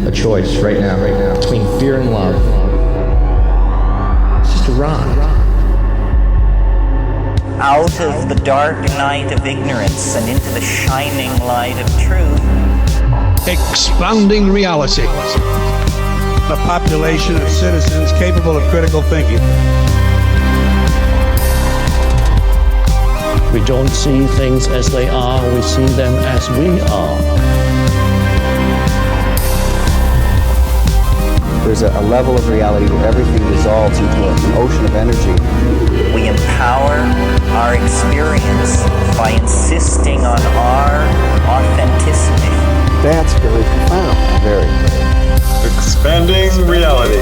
a choice right now, between fear and love. It's just a rock. Out of the dark night of ignorance and into the shining light of truth. Expanding reality. A population of citizens capable of critical thinking. We don't see things as they are, we see them as we are. There's a level of reality where everything dissolves into an ocean of energy. We empower our experience by insisting on our authenticity. That's very profound. Very. Expanding reality.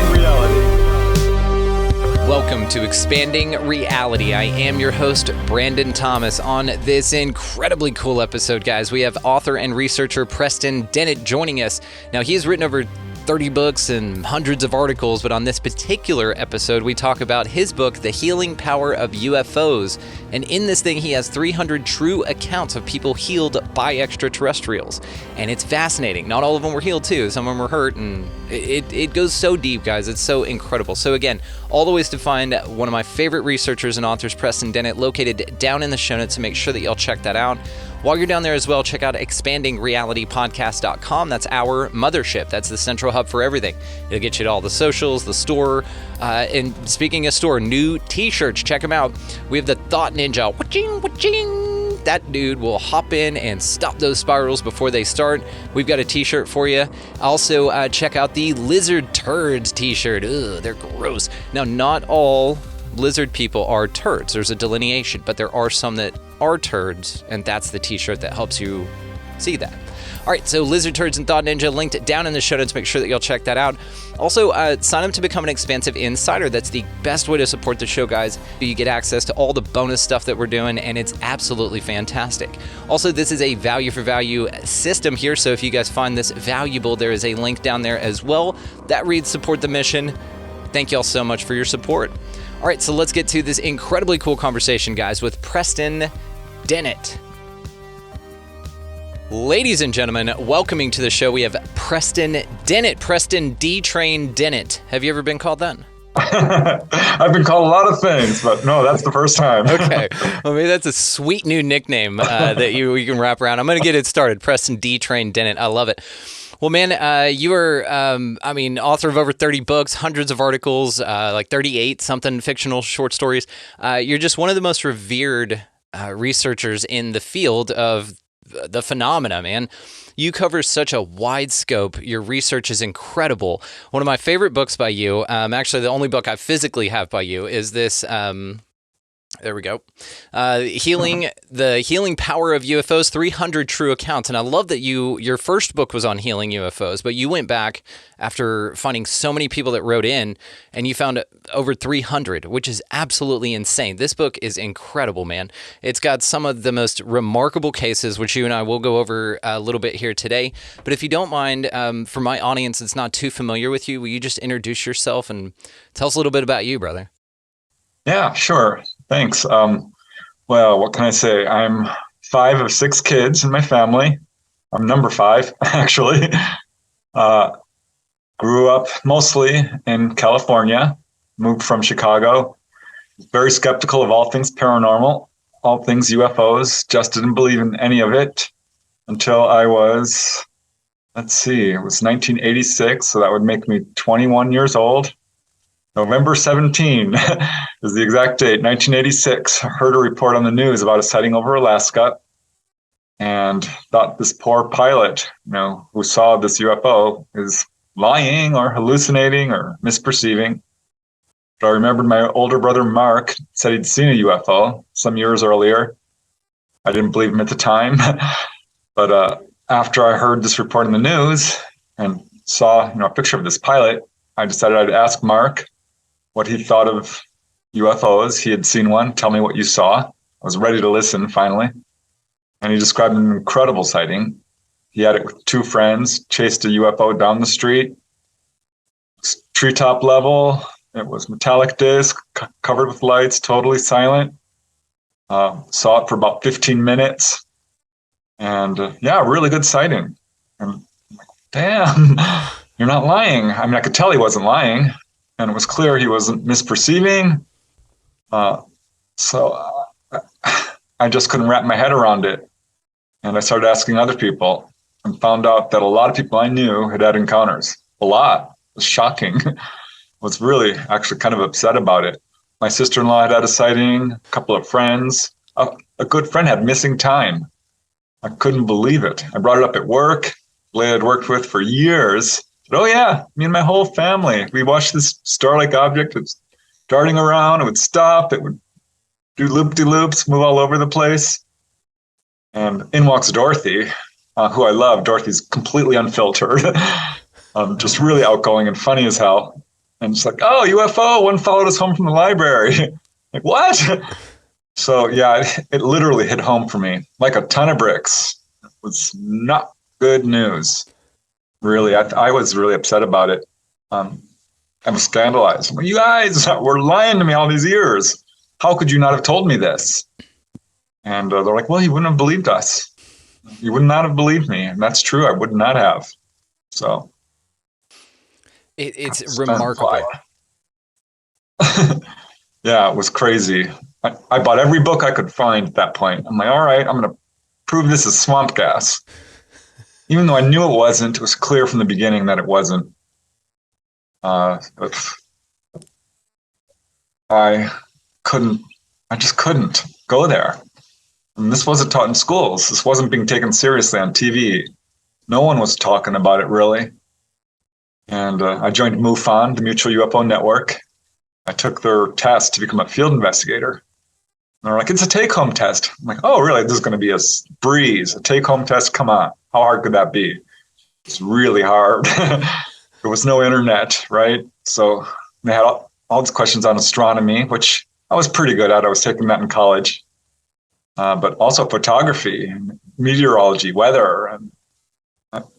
Welcome to Expanding Reality. I am your host, Brandon Thomas. On this incredibly cool episode, guys, we have author and researcher Preston Dennett joining us. Now, he has written over 30 books and hundreds of articles, but on this particular episode, we talk about his book, The Healing Power of UFOs. And in this thing, he has 300 true accounts of people healed by extraterrestrials. And it's fascinating. Not all of them were healed, too. Some of them were hurt, and it goes so deep, guys. It's so incredible. So again, all the ways to find one of my favorite researchers and authors, Preston Dennett, located down in the show notes, so make sure that y'all check that out. While you're down there as well, check out expandingrealitypodcast.com. That's our mothership. That's the central hub for everything. It'll get you to all the socials, the store. And speaking of store, new t-shirts. Check them out. We have the Thought Ninja. Waching, waching. That dude will hop in and stop those spirals before they start. We've got a t-shirt for you. Also, check out the Lizard Turds t-shirt. Ugh, they're gross. Now, not all lizard people are turds. There's a delineation, but there are some that are turds, and that's the t-shirt that helps you see that. All right, so Lizard Turds and Thought Ninja linked down in the show notes. Make sure that you'll check that out. Also, sign up to become an Expansive Insider. That's the best way to support the show, guys. You get access to all the bonus stuff that we're doing, and it's absolutely fantastic. Also, this is a value for value system here, so if you guys find this valuable, there is a link down there as well. That reads Support the Mission. Thank you all so much for your support. All right, so let's get to this incredibly cool conversation, guys, with Preston Dennett. Ladies and gentlemen, welcoming to the show, we have Preston Dennett. Preston D-Train Dennett. Have you ever been called that? I've been called a lot of things, but no, that's the first time. Okay. Well, maybe that's a sweet new nickname that you can wrap around. I'm going to get it started. Preston D-Train Dennett. I love it. Well, man, you are, author of over 30 books, hundreds of articles, like 38 something fictional short stories. You're just one of the most revered researchers in the field of the phenomena, man. You cover such a wide scope. Your research is incredible. One of my favorite books by you, actually the only book I physically have by you, is this. There we go. The Healing Power of UFOs, 300 True Accounts. And I love that your first book was on healing UFOs, but you went back after finding so many people that wrote in, and you found over 300, which is absolutely insane. This book is incredible, man. It's got some of the most remarkable cases, which you and I will go over a little bit here today. But if you don't mind, for my audience that's not too familiar with you, will you just introduce yourself and tell us a little bit about you, brother? Yeah, sure. Thanks. Well, what can I say? I'm 5 of 6 kids in my family. I'm number 5, actually. Grew up mostly in California, moved from Chicago. Very skeptical of all things paranormal, all things UFOs. Just didn't believe in any of it until I was, it was 1986, so that would make me 21 years old. November 17 is the exact date, 1986. I heard a report on the news about a sighting over Alaska and thought this poor pilot, who saw this UFO is lying or hallucinating or misperceiving. But I remembered my older brother, Mark, said he'd seen a UFO some years earlier. I didn't believe him at the time. But after I heard this report in the news and saw a picture of this pilot, I decided I'd ask Mark what he thought of UFOs. He had seen one. Tell me what you saw. I was ready to listen finally. And he described an incredible sighting. He had it with 2 friends, chased a UFO down the street, treetop level. It was metallic disc, covered with lights, totally silent. Saw it for about 15 minutes. And really good sighting. And I'm like, damn. you're not lying. I mean, I could tell he wasn't lying, and it was clear he wasn't misperceiving. So I just couldn't wrap my head around it. And I started asking other people and found out that a lot of people I knew had had encounters. A lot. It was shocking. I was really actually kind of upset about it. My sister-in-law had had a sighting, a couple of friends. A good friend had missing time. I couldn't believe it. I brought it up at work. Lady I'd worked with for years. Said, oh yeah, me and my whole family. We watched this star-like object. It was darting around. It would stop. It would do loop-de-loops, move all over the place. And in walks Dorothy, who I love. Dorothy's completely unfiltered, just really outgoing and funny as hell. And it's like, oh, UFO, one followed us home from the library. Like, what? So yeah, it literally hit home for me like a ton of bricks. It was not good news. Really, I was really upset about it. I was scandalized. Well, you guys were lying to me all these years. How could you not have told me this? And they're like, well, you wouldn't have believed us. You would not have believed me. And that's true. I would not have. So it's remarkable. Yeah, it was crazy. I bought every book I could find at that point. I'm like, all right, I'm going to prove this is swamp gas. Even though I knew it wasn't, it was clear from the beginning that it wasn't. I just couldn't go there. And this wasn't taught in schools. This wasn't being taken seriously on TV. No one was talking about it really. And I joined MUFON, the Mutual UFO Network. I took their test to become a field investigator. And they're like, it's a take-home test. I'm like, oh, really? This is going to be a breeze, a take-home test? Come on. How hard could that be? It's really hard. There was no internet, right? So they had all these questions on astronomy, which I was pretty good at. I was taking that in college. But also photography, and meteorology, weather, and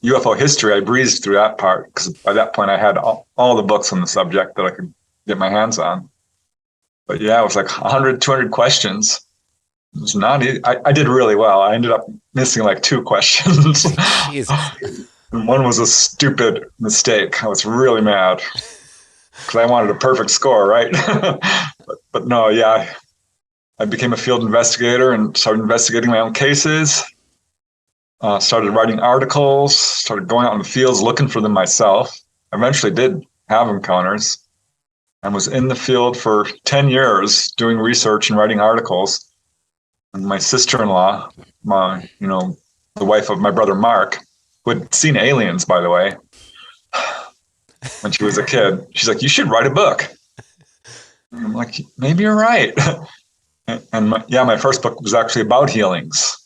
UFO history. I breezed through that part because by that point I had all the books on the subject that I could get my hands on. But yeah, it was like 100, 200 questions. It was not easy. I did really well. I ended up missing like 2 questions. Jesus. And one was a stupid mistake. I was really mad because I wanted a perfect score, right? but no, yeah. I became a field investigator and started investigating my own cases, started writing articles, started going out in the fields looking for them myself. I eventually did have encounters and was in the field for 10 years doing research and writing articles. And my sister-in-law, the wife of my brother Mark, who had seen aliens, by the way, when she was a kid, she's like, you should write a book. And I'm like, maybe you're right. And my first book was actually about healings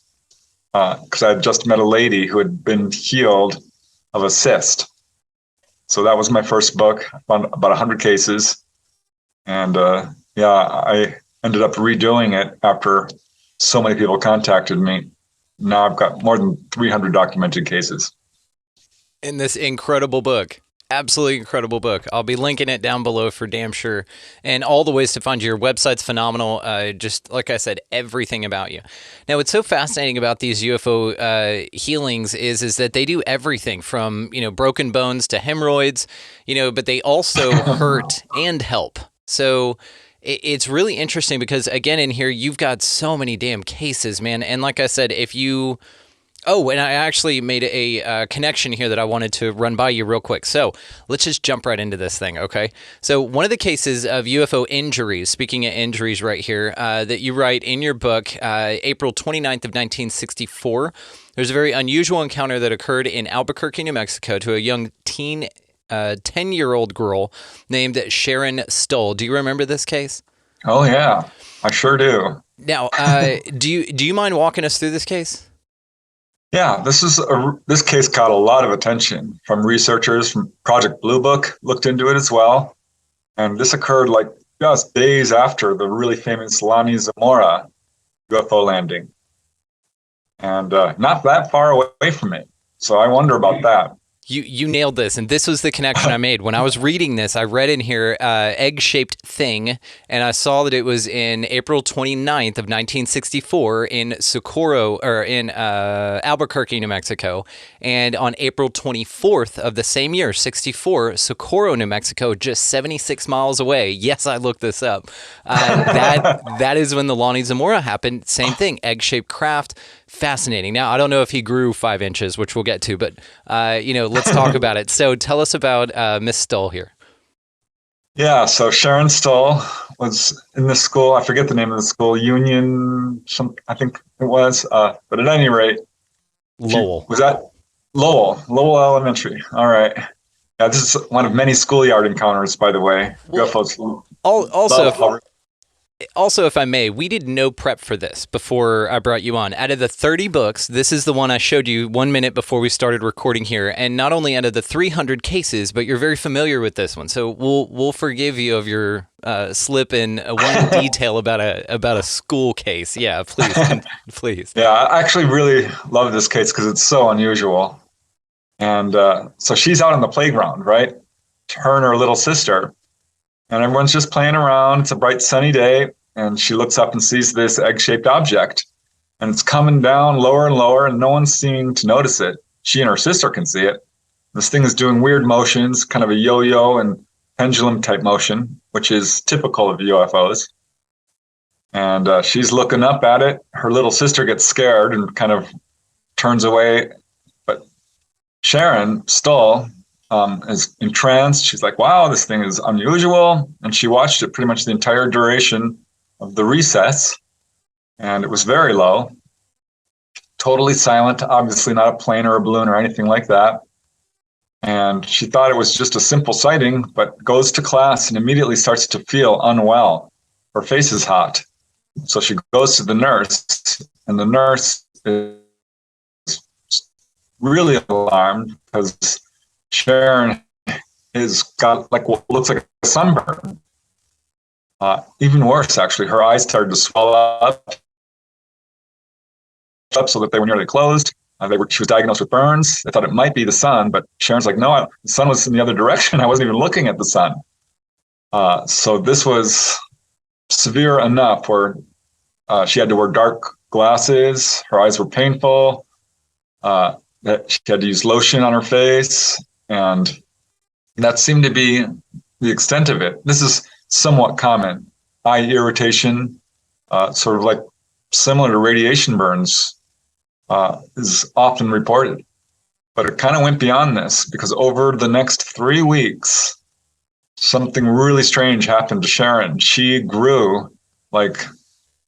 because I had just met a lady who had been healed of a cyst. So that was my first book. I found about 100 cases. And I ended up redoing it after so many people contacted me. Now I've got more than 300 documented cases. In this incredible book. Absolutely incredible book. I'll be linking it down below for damn sure. And all the ways to find you. Your website's phenomenal. Just like I said, everything about you. Now, what's so fascinating about these UFO healings is that they do everything from, broken bones to hemorrhoids, but they also hurt and help. So it's really interesting because, again, in here, you've got so many damn cases, man. And like I said, if you... Oh, and I actually made a connection here that I wanted to run by you real quick. So let's just jump right into this thing, okay? So one of the cases of UFO injuries, speaking of injuries right here, that you write in your book, April 29th of 1964, there's a very unusual encounter that occurred in Albuquerque, New Mexico to a young teen 10-year-old girl named Sharon Stahl. Do you remember this case? Oh, yeah, I sure do. Now, do you mind walking us through this case? Yeah, this case caught a lot of attention from researchers from Project Blue Book, looked into it as well. And this occurred like just days after the really famous Lani Zamora UFO landing. And not that far away from me. So I wonder about that. You nailed this, and this was the connection I made. When I was reading this, I read in here egg-shaped thing, and I saw that it was in April 29th of 1964 in Socorro, or in Albuquerque, New Mexico, and on April 24th of the same year, 64, Socorro, New Mexico, just 76 miles away. Yes, I looked this up. That is when the Lonnie Zamora happened. Same thing, egg-shaped craft. Fascinating. Now, I don't know if he grew 5 inches, which we'll get to, but, let's talk about it. So tell us about Miss Stahl here. Yeah, so Sharon Stahl was in this school. I forget the name of the school, Union, I think it was. But at any rate. Lowell. Was that Lowell Elementary? All right. Yeah, this is one of many schoolyard encounters, by the way. UFOs. Also, if I may, we did no prep for this before I brought you on. Out of the 30 books, this is the one I showed you 1 minute before we started recording here. And not only out of the 300 cases, but you're very familiar with this one. So we'll forgive you of your slip in one detail about a school case. Yeah, please, please. Yeah, I actually really love this case because it's so unusual. And so she's out on the playground, right? Her and her little sister. And everyone's just playing around. It's a bright sunny day. And she looks up and sees this egg-shaped object. And it's coming down lower and lower, and no one's seeming to notice it. She and her sister can see it. This thing is doing weird motions, kind of a yo-yo and pendulum type motion, which is typical of UFOs. And she's looking up at it. Her little sister gets scared and kind of turns away. But Sharon Stahl is entranced. She's like, wow, this thing is unusual. And she watched it pretty much the entire duration of the recess. And it was very low, totally silent, obviously not a plane or a balloon or anything like that. And she thought it was just a simple sighting, but goes to class and immediately starts to feel unwell. Her face is hot. So she goes to the nurse, and the nurse is really alarmed because Sharon has got like what looks like a sunburn. Even worse, actually, her eyes started to swell up so that they were nearly closed. She was diagnosed with burns. They thought it might be the sun, but Sharon's like, no, the sun was in the other direction. I wasn't even looking at the sun. So this was severe enough where she had to wear dark glasses. Her eyes were painful. That she had to use lotion on her face. And that seemed to be the extent of it. This is somewhat common. Eye irritation, sort of like similar to radiation burns, is often reported. But it kind of went beyond this because over the next 3 weeks, something really strange happened to Sharon. She grew like,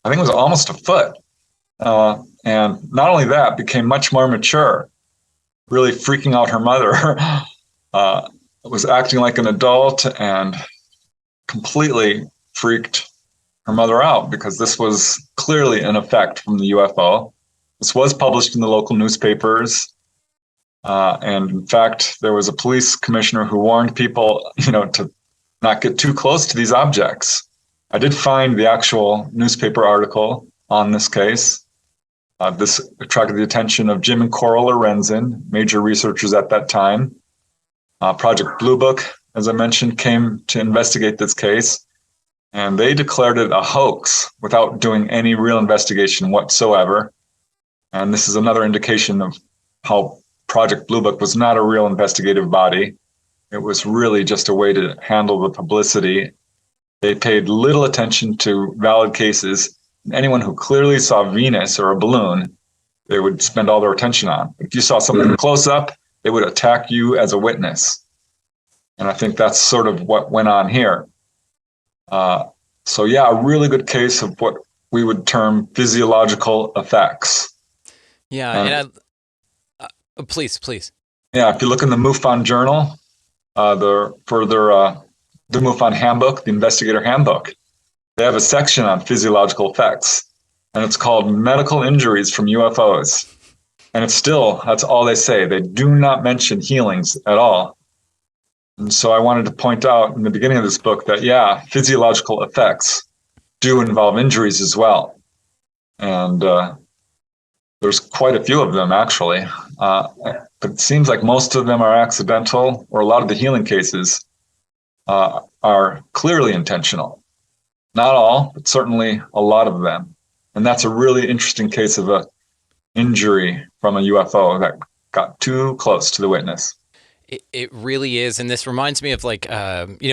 I think it was almost a foot. And not only that, became much more mature, really freaking out her mother. Was acting like an adult and completely freaked her mother out because this was clearly an effect from the UFO. This was published in the local newspapers. And in fact, there was a police commissioner who warned people, to not get too close to these objects. I did find the actual newspaper article on this case. This attracted the attention of Jim and Coral Lorenzen, major researchers at that time. Project Blue Book, as I mentioned, came to investigate this case, and they declared it a hoax without doing any real investigation whatsoever. And this is another indication of how Project Blue Book was not a real investigative body. It was really just a way to handle the publicity. They paid little attention to valid cases. Anyone who clearly saw Venus or a balloon, they would spend all their attention on. If you saw something close up, they would attack you as a witness. And I think that's sort of what went on here. So yeah, a really good case of what we would term physiological effects. Yeah, please. Yeah, if you look in the MUFON journal, the MUFON handbook, the investigator handbook, they have a section on physiological effects, and it's called medical injuries from UFOs. And it's still, that's all they say. They do not mention healings at all. And so I wanted to point out in the beginning of this book that, yeah, physiological effects do involve injuries as well. And there's quite a few of them, actually. but it seems like most of them are accidental, or a lot of the healing cases are clearly intentional. Not all, but certainly a lot of them. And that's a really interesting case of a injury from a UFO that got too close to the witness. It really is, and this reminds me of like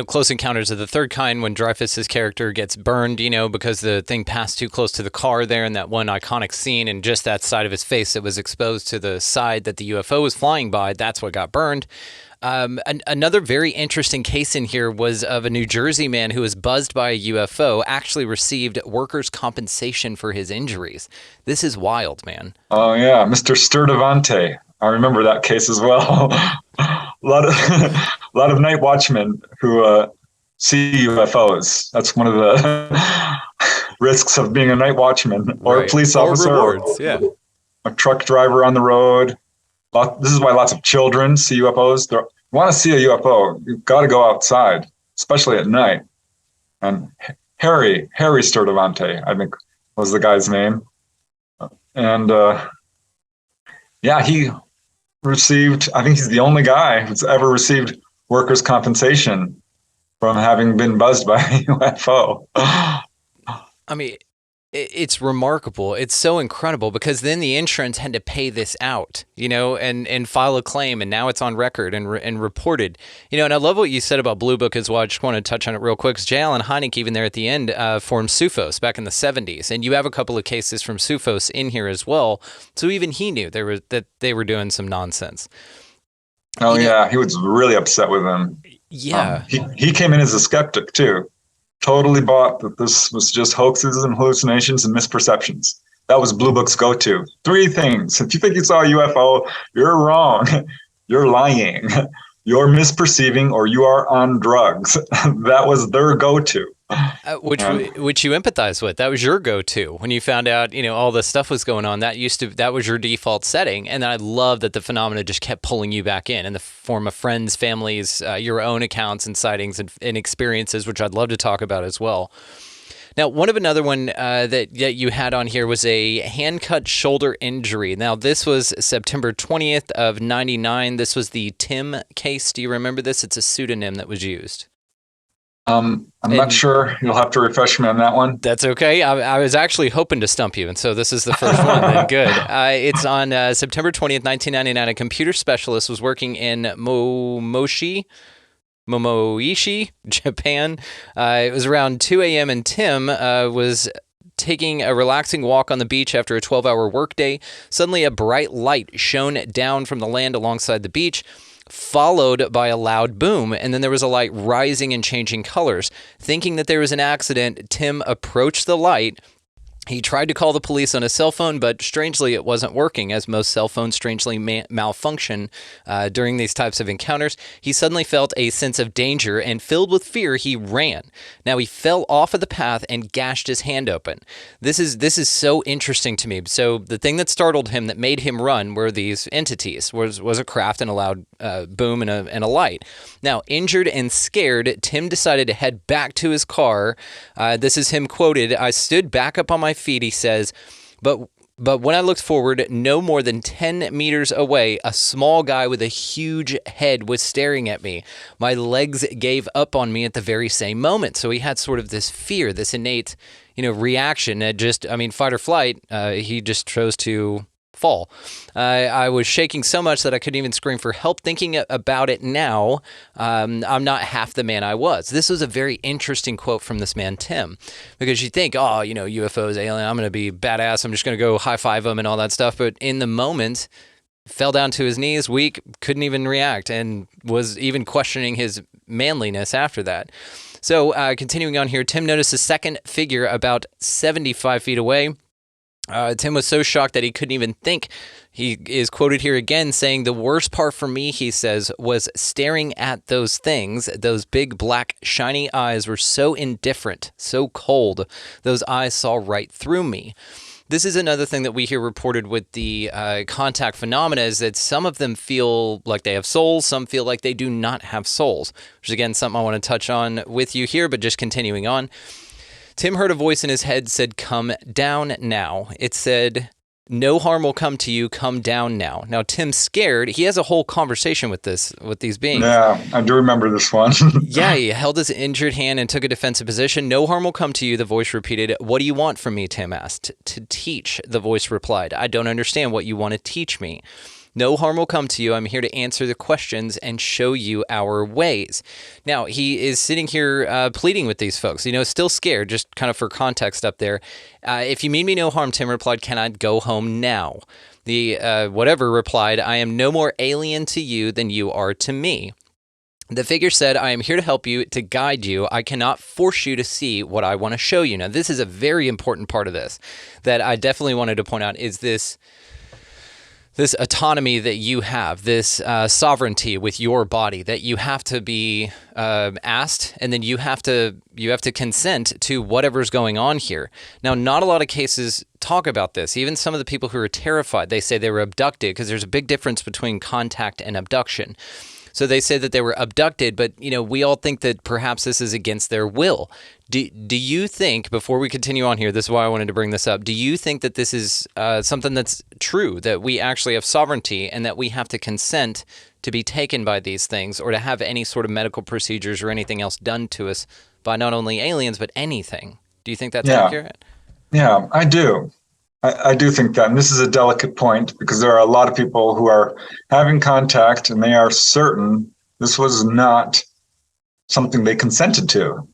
Close Encounters of the Third Kind, when Dreyfuss's character gets burned, because the thing passed too close to the car there, and that one iconic scene, and just that side of his face that was exposed to the side that the UFO was flying by, that's what got burned. Another very interesting case in here was of a New Jersey man who was buzzed by a UFO, actually received workers' compensation for his injuries. This is wild, man. Oh yeah, Mr. Sturdivante. I remember that case as well. a lot of night watchmen who see UFOs. That's one of the risks of being a night watchman or a police officer, rewards, yeah. A truck driver on the road. This is why lots of children see UFOs. You want to see a UFO, you've got to go outside, especially at night. And Harry Sturdivante, I think was the guy's name. And he received, I think he's the only guy who's ever received workers' compensation from having been buzzed by a UFO. I mean, it's remarkable. It's so incredible, because then the insurance had to pay this out, and file a claim, and now it's on record and reported. And I love what you said about Blue Book as well. I just want to touch on it real quick, because J. Allen Hynek, even there at the end, formed SUFOS back in the 70s, and you have a couple of cases from SUFOS in here as well. So even he knew that they were doing some nonsense. Oh, yeah. He was really upset with them. Yeah. He came in as a skeptic, too. Totally bought that this was just hoaxes and hallucinations and misperceptions. That was Blue Book's go-to. 3 things. If you think you saw a UFO, you're wrong. You're lying. You're misperceiving, or you are on drugs. That was their go-to. Which you empathize with. That was your go-to when you found out, all this stuff was going on. That was your default setting. And I love that the phenomena just kept pulling you back in the form of friends, families, your own accounts and sightings and experiences, which I'd love to talk about as well. Now, another one that you had on here was a hand-cut shoulder injury. Now, this was September 20th of 99. This was the Tim case. Do you remember this? It's a pseudonym that was used. I'm not sure. You'll have to refresh me on that one. That's okay. I was actually hoping to stump you, and so this is the first one. Then good. It's on September 20th, 1999. A computer specialist was working in Momoishi, Japan. It was around 2 a.m., and Tim was taking a relaxing walk on the beach after a 12-hour workday. Suddenly, a bright light shone down from the land alongside the beach, followed by a loud boom, and then there was a light rising and changing colors. Thinking that there was an accident, Tim approached the light. He tried to call the police on his cell phone, but strangely it wasn't working, as most cell phones strangely malfunction during these types of encounters. He suddenly felt a sense of danger, and filled with fear, he ran. Now, he fell off of the path and gashed his hand open. This is so interesting to me. So the thing that startled him, that made him run, were these entities, was a craft and a loud boom and a light. Now, injured and scared, Tim decided to head back to his car. This is him quoted, "I stood back up on my feet," he says, but when I looked forward, no more than 10 meters away, a small guy with a huge head was staring at me. My legs gave up on me at the very same moment. So he had sort of this fear, this innate, reaction. Fight or flight. He just chose to fall. I was shaking so much that I couldn't even scream for help. Thinking about it now, I'm not half the man I was. This was a very interesting quote from this man, Tim, because you think, UFOs, alien, I'm going to be badass. I'm just going to go high five them and all that stuff. But in the moment, fell down to his knees, weak, couldn't even react, and was even questioning his manliness after that. So continuing on here, Tim noticed a second figure about 75 feet away. Tim was so shocked that he couldn't even think. He is quoted here again saying, "The worst part for me," he says, "was staring at those things. Those big, black, shiny eyes were so indifferent, so cold. Those eyes saw right through me." This is another thing that we hear reported with the contact phenomena, is that some of them feel like they have souls, some feel like they do not have souls, which is, again, something I want to touch on with you here, but just continuing on. Tim heard a voice in his head said, "Come down now." It said, No harm will come to you. Come down now. Now, Tim's scared. He has a whole conversation with these beings. Yeah, I do remember this one. Yeah, he held his injured hand and took a defensive position. No harm will come to you, the voice repeated. What do you want from me, Tim asked. To teach, the voice replied. I don't understand what you want to teach me. No harm will come to you. I'm here to answer the questions and show you our ways. Now, he is sitting here pleading with these folks, still scared, just kind of for context up there. If you mean me no harm, Tim replied, can I go home now? The whatever replied, I am no more alien to you than you are to me. The figure said, I am here to help you, to guide you. I cannot force you to see what I want to show you. Now, this is a very important part of this that I definitely wanted to point out is this autonomy that you have, this sovereignty with your body that you have to be asked, and then you have to consent to whatever's going on here. Now, not a lot of cases talk about this. Even some of the people who are terrified, they say they were abducted, because there's a big difference between contact and abduction. So they say that they were abducted, but we all think that perhaps this is against their will. Do you think, before we continue on here, this is why I wanted to bring this up, do you think that this is something that's true, that we actually have sovereignty and that we have to consent to be taken by these things or to have any sort of medical procedures or anything else done to us by not only aliens, but anything? Do you think that's accurate? Yeah, I do. I do think that, and this is a delicate point because there are a lot of people who are having contact and they are certain this was not something they consented to.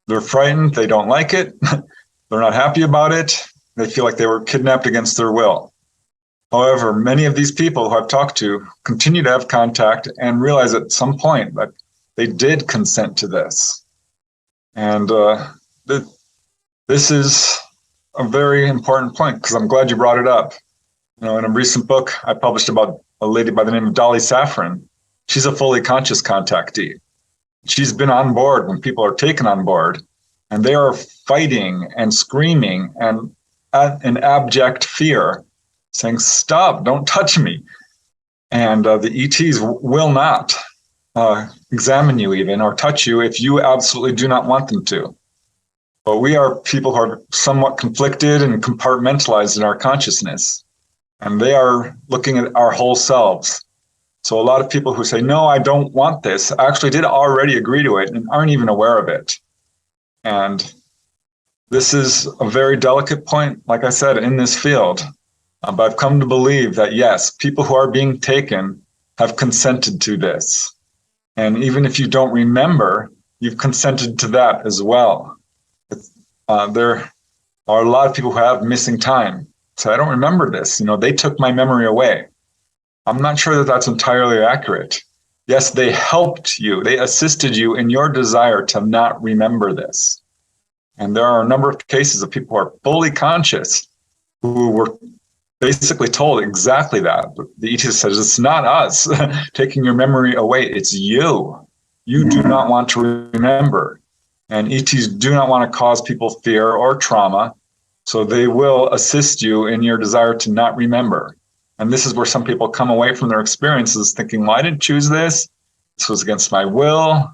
They're frightened, they don't like it, they're not happy about it, they feel like they were kidnapped against their will. However, many of these people who I've talked to continue to have contact and realize at some point that they did consent to this. And this is a very important point because I'm glad you brought it up. In a recent book I published about a lady by the name of Dolly Saffron. She's a fully conscious contactee. She's been on board when people are taken on board, and they are fighting and screaming and in abject fear, saying, stop, don't touch me. And the ETs will not examine you even or touch you if you absolutely do not want them to. But we are people who are somewhat conflicted and compartmentalized in our consciousness, and they are looking at our whole selves. So a lot of people who say, no, I don't want this, actually did already agree to it and aren't even aware of it. And this is a very delicate point, like I said, in this field. But I've come to believe that, yes, people who are being taken have consented to this. And even if you don't remember, you've consented to that as well. There are a lot of people who have missing time. So I don't remember this. They took my memory away. I'm not sure that that's entirely accurate. Yes, they helped you. They assisted you in your desire to not remember this. And there are a number of cases of people who are fully conscious who were basically told exactly that. The ET says, it's not us taking your memory away. It's you. You do not want to remember. And ETs do not want to cause people fear or trauma, so they will assist you in your desire to not remember. And this is where some people come away from their experiences thinking, well, I didn't choose this. This was against my will.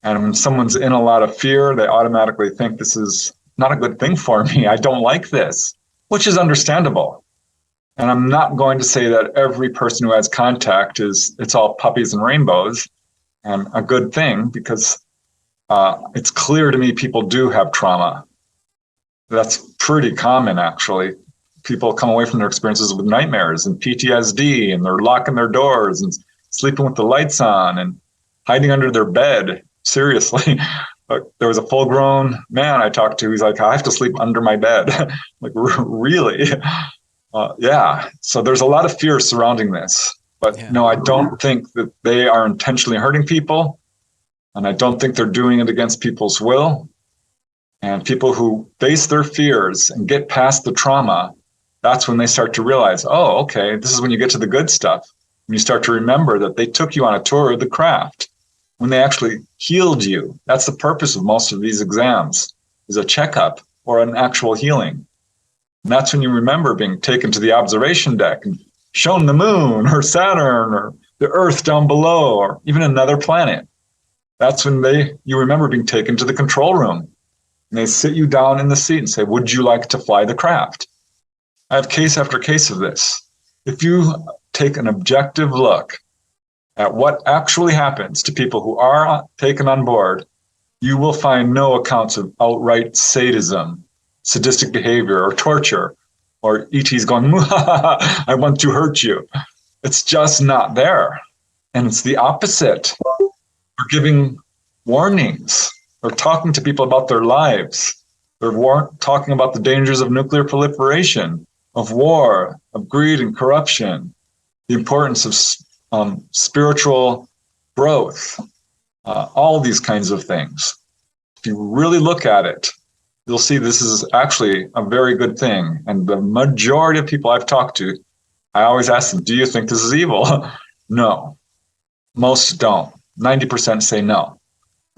And when someone's in a lot of fear, they automatically think this is not a good thing for me. I don't like this, which is understandable. And I'm not going to say that every person who has contact it's all puppies and rainbows and a good thing, because it's clear to me people do have trauma. That's pretty common, actually. People come away from their experiences with nightmares and PTSD, and they're locking their doors and sleeping with the lights on and hiding under their bed. Seriously. There was a full-grown man I talked to. He's like, I have to sleep under my bed. Like, really? Yeah. So there's a lot of fear surrounding this. But no, I don't think that they are intentionally hurting people. And I don't think they're doing it against people's will. And people who face their fears and get past the trauma, that's when they start to realize, oh, okay, this is when you get to the good stuff. When you start to remember that they took you on a tour of the craft, when they actually healed you. That's the purpose of most of these exams, is a checkup or an actual healing. And that's when you remember being taken to the observation deck and shown the moon or Saturn or the Earth down below or even another planet. That's when you remember being taken to the control room. And they sit you down in the seat and say, would you like to fly the craft? I have case after case of this. If you take an objective look at what actually happens to people who are taken on board, you will find no accounts of outright sadism, sadistic behavior, or torture, or ETs going, I want to hurt you. It's just not there. And it's the opposite. They're giving warnings. They're talking to people about their lives. They're talking about the dangers of nuclear proliferation, of war, of greed and corruption, the importance of spiritual growth, all these kinds of things. If you really look at it, you'll see this is actually a very good thing. And the majority of people I've talked to, I always ask them, do you think this is evil? No. Most don't. 90% say no.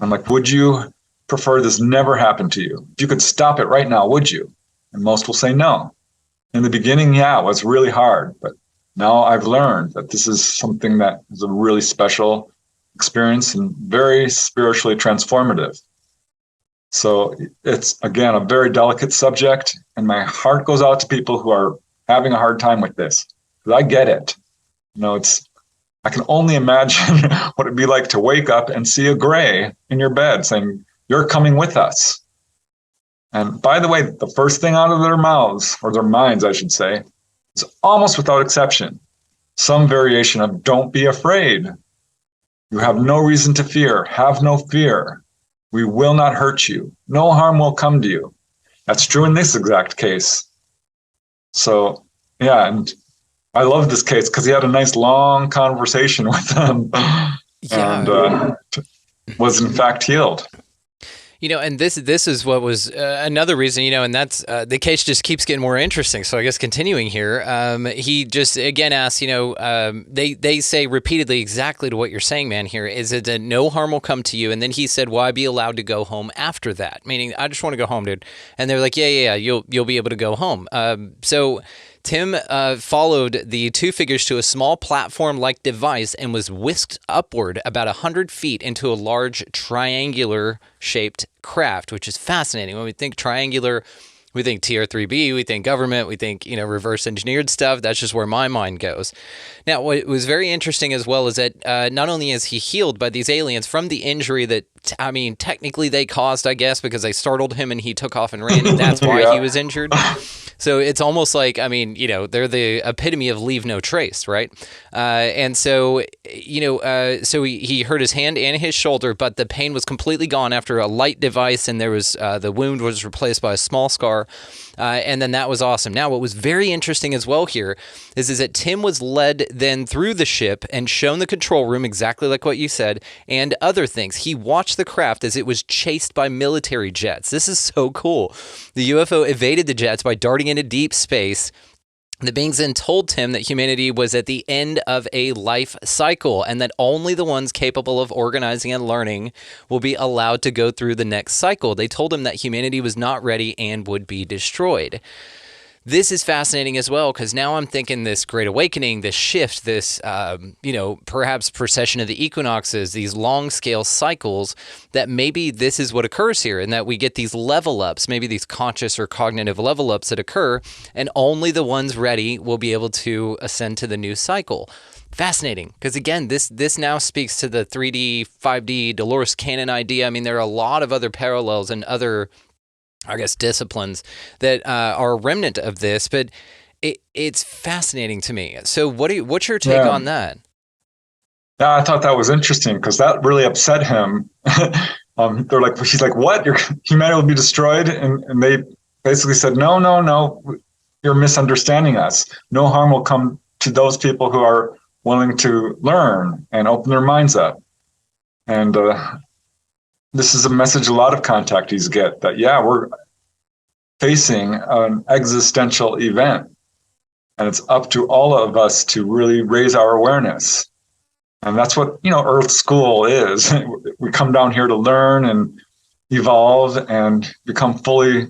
I'm like, would you prefer this never happened to you? If you could stop it right now, would you? And most will say no. In the beginning, yeah, it was really hard. But now I've learned that this is something that is a really special experience and very spiritually transformative. So it's, again, a very delicate subject. And my heart goes out to people who are having a hard time with this. Because I get it. You know, I can only imagine what it'd be like to wake up and see a gray in your bed saying, you're coming with us. And by the way, the first thing out of their mouths, or their minds, I should say, is almost without exception, some variation of don't be afraid. You have no reason to fear. Have no fear. We will not hurt you. No harm will come to you. That's true in this exact case. So, yeah, and I love this case because he had a nice long conversation with them and was in fact healed. You know, and this is what was another reason, you know, and that's the case just keeps getting more interesting. So I guess continuing here, he just again asks, you know, they say repeatedly exactly to what you're saying, man, here, is it that no harm will come to you? And then he said, will I be allowed to go home after that? Meaning, I just want to go home, dude. And they're like, yeah, you'll be able to go home. So Tim followed the two figures to a small platform-like device and was whisked upward about 100 feet into a large triangular-shaped craft, which is fascinating. When we think triangular, we think TR-3B, we think government, we think, you know, reverse engineered stuff. That's just where my mind goes. Now, what was very interesting as well is that not only is he healed by these aliens from the injury that, I mean, technically they caused, I guess, because they startled him and he took off and ran, and that's why he was injured. So it's almost like, I mean, you know, they're the epitome of leave no trace, right? And so, you know, so he hurt his hand and his shoulder, but the pain was completely gone after a light device, and there was the wound was replaced by a small scar, and then that was awesome. Now, what was very interesting as well here is that Tim was led then through the ship and shown the control room, exactly like what you said, and other things. He watched the craft as it was chased by military jets. This is so cool. The UFO evaded the jets by darting into deep space. The beings then told Tim that humanity was at the end of a life cycle and that only the ones capable of organizing and learning will be allowed to go through the next cycle. They told him that humanity was not ready and would be destroyed. This is fascinating as well, because now I'm thinking this Great Awakening, this shift, this, you know, perhaps precession of the equinoxes, these long-scale cycles, that maybe this is what occurs here, and that we get these level ups, maybe these conscious or cognitive level ups that occur, and only the ones ready will be able to ascend to the new cycle. Fascinating, because again, this now speaks to the 3D, 5D, Dolores Cannon idea. I mean, there are a lot of other parallels and other, I guess, disciplines that are a remnant of this, but it's fascinating to me. So what's your take on that? Yeah, I thought that was interesting because that really upset him. They're like, he's like, what? Humanity will be destroyed? And they basically said, no, you're misunderstanding us. No harm will come to those people who are willing to learn and open their minds up. And this is a message a lot of contactees get, that, yeah, we're facing an existential event, and it's up to all of us to really raise our awareness. And that's what, you know, Earth School is. We come down here to learn and evolve and become fully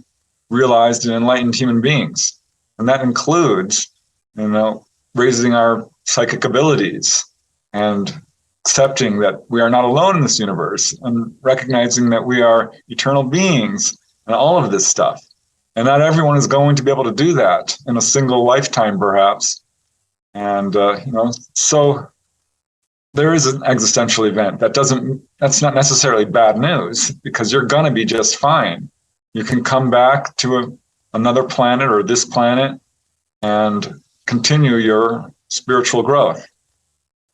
realized and enlightened human beings. And that includes, you know, raising our psychic abilities and accepting that we are not alone in this universe and recognizing that we are eternal beings and all of this stuff. And not everyone is going to be able to do that in a single lifetime, perhaps. And, so there is an existential event. That's not necessarily bad news, because you're going to be just fine. You can come back to another planet or this planet and continue your spiritual growth.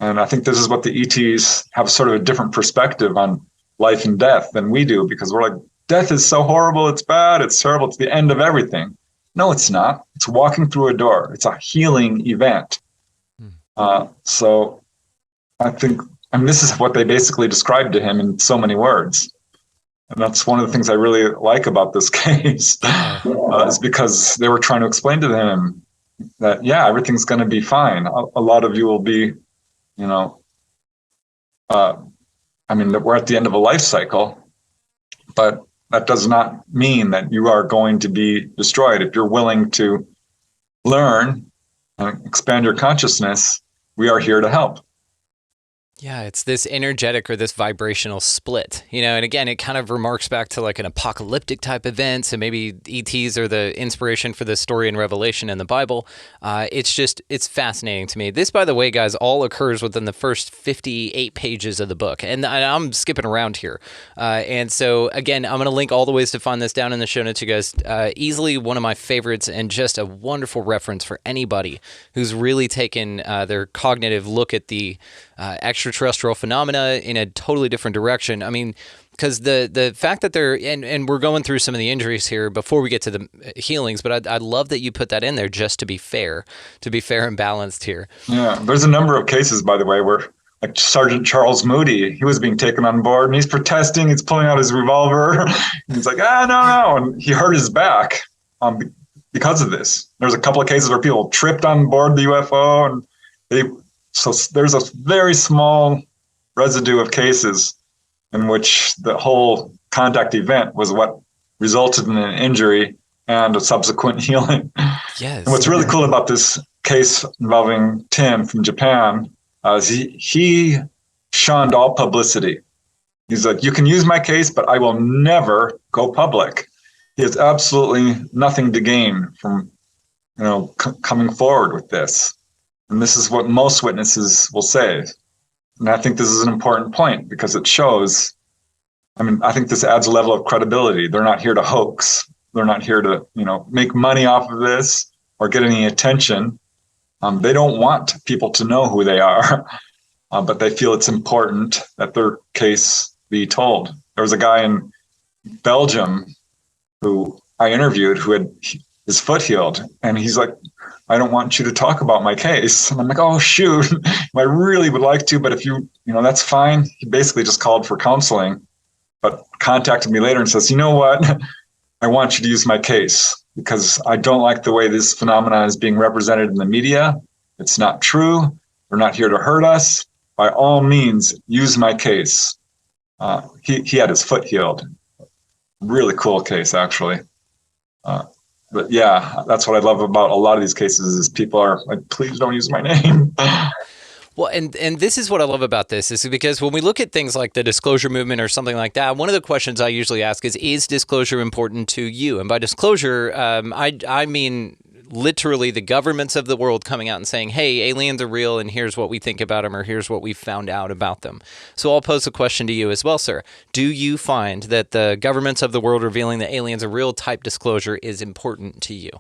And I think this is what the ETs have, sort of a different perspective on life and death than we do, because we're like, death is so horrible, it's bad, it's terrible, it's the end of everything. No, it's not. It's walking through a door. It's a healing event. So I think, this is what they basically described to him in so many words. And that's one of the things I really like about this case, is because they were trying to explain to him that, yeah, everything's going to be fine. A lot of you will be, that we're at the end of a life cycle, but that does not mean that you are going to be destroyed. If you're willing to learn and expand your consciousness, we are here to help. Yeah, it's this energetic or this vibrational split, and again, it kind of remarks back to like an apocalyptic type event. So maybe ETs are the inspiration for the story in Revelation in the Bible. It's fascinating to me. This, by the way, guys, all occurs within the first 58 pages of the book. And I'm skipping around here. And so, again, I'm going to link all the ways to find this down in the show notes, you guys. Easily one of my favorites, and just a wonderful reference for anybody who's really taken their cognitive look at the extraterrestrial phenomena in a totally different direction. I mean, because the fact that they're, and we're going through some of the injuries here before we get to the healings, but I love that you put that in there just to be fair and balanced here. Yeah, there's a number of cases, by the way, where like Sergeant Charles Moody, he was being taken on board and he's protesting, he's pulling out his revolver. He's like, no. And he hurt his back because of this. There's a couple of cases where people tripped on board the UFO, and so there's a very small residue of cases in which the whole contact event was what resulted in an injury and a subsequent healing. Yes. And what's really cool about this case involving Tim from Japan is he shunned all publicity. He's like, you can use my case, but I will never go public. He has absolutely nothing to gain from, coming forward with this. And this is what most witnesses will say. And I think this is an important point because it shows, I think this adds a level of credibility. They're not here to hoax. They're not here to, make money off of this or get any attention. They don't want people to know who they are, but they feel it's important that their case be told. There was a guy in Belgium who I interviewed who had his foot healed, and he's like, I don't want you to talk about my case. And I'm like, oh, shoot, I really would like to, but if that's fine. He basically just called for counseling, but contacted me later and says, you know what? I want you to use my case because I don't like the way this phenomenon is being represented in the media. It's not true. They're not here to hurt us. By all means, use my case. He had his foot healed. Really cool case, actually. But yeah, that's what I love about a lot of these cases is people are like, please don't use my name. Well, and this is what I love about this is because when we look at things like the disclosure movement or something like that, one of the questions I usually ask is disclosure important to you? And by disclosure, I mean literally the governments of the world coming out and saying, hey, aliens are real and here's what we think about them or here's what we found out about them. So I'll pose a question to you as well, sir. Do you find that the governments of the world revealing that aliens are real type disclosure is important to you?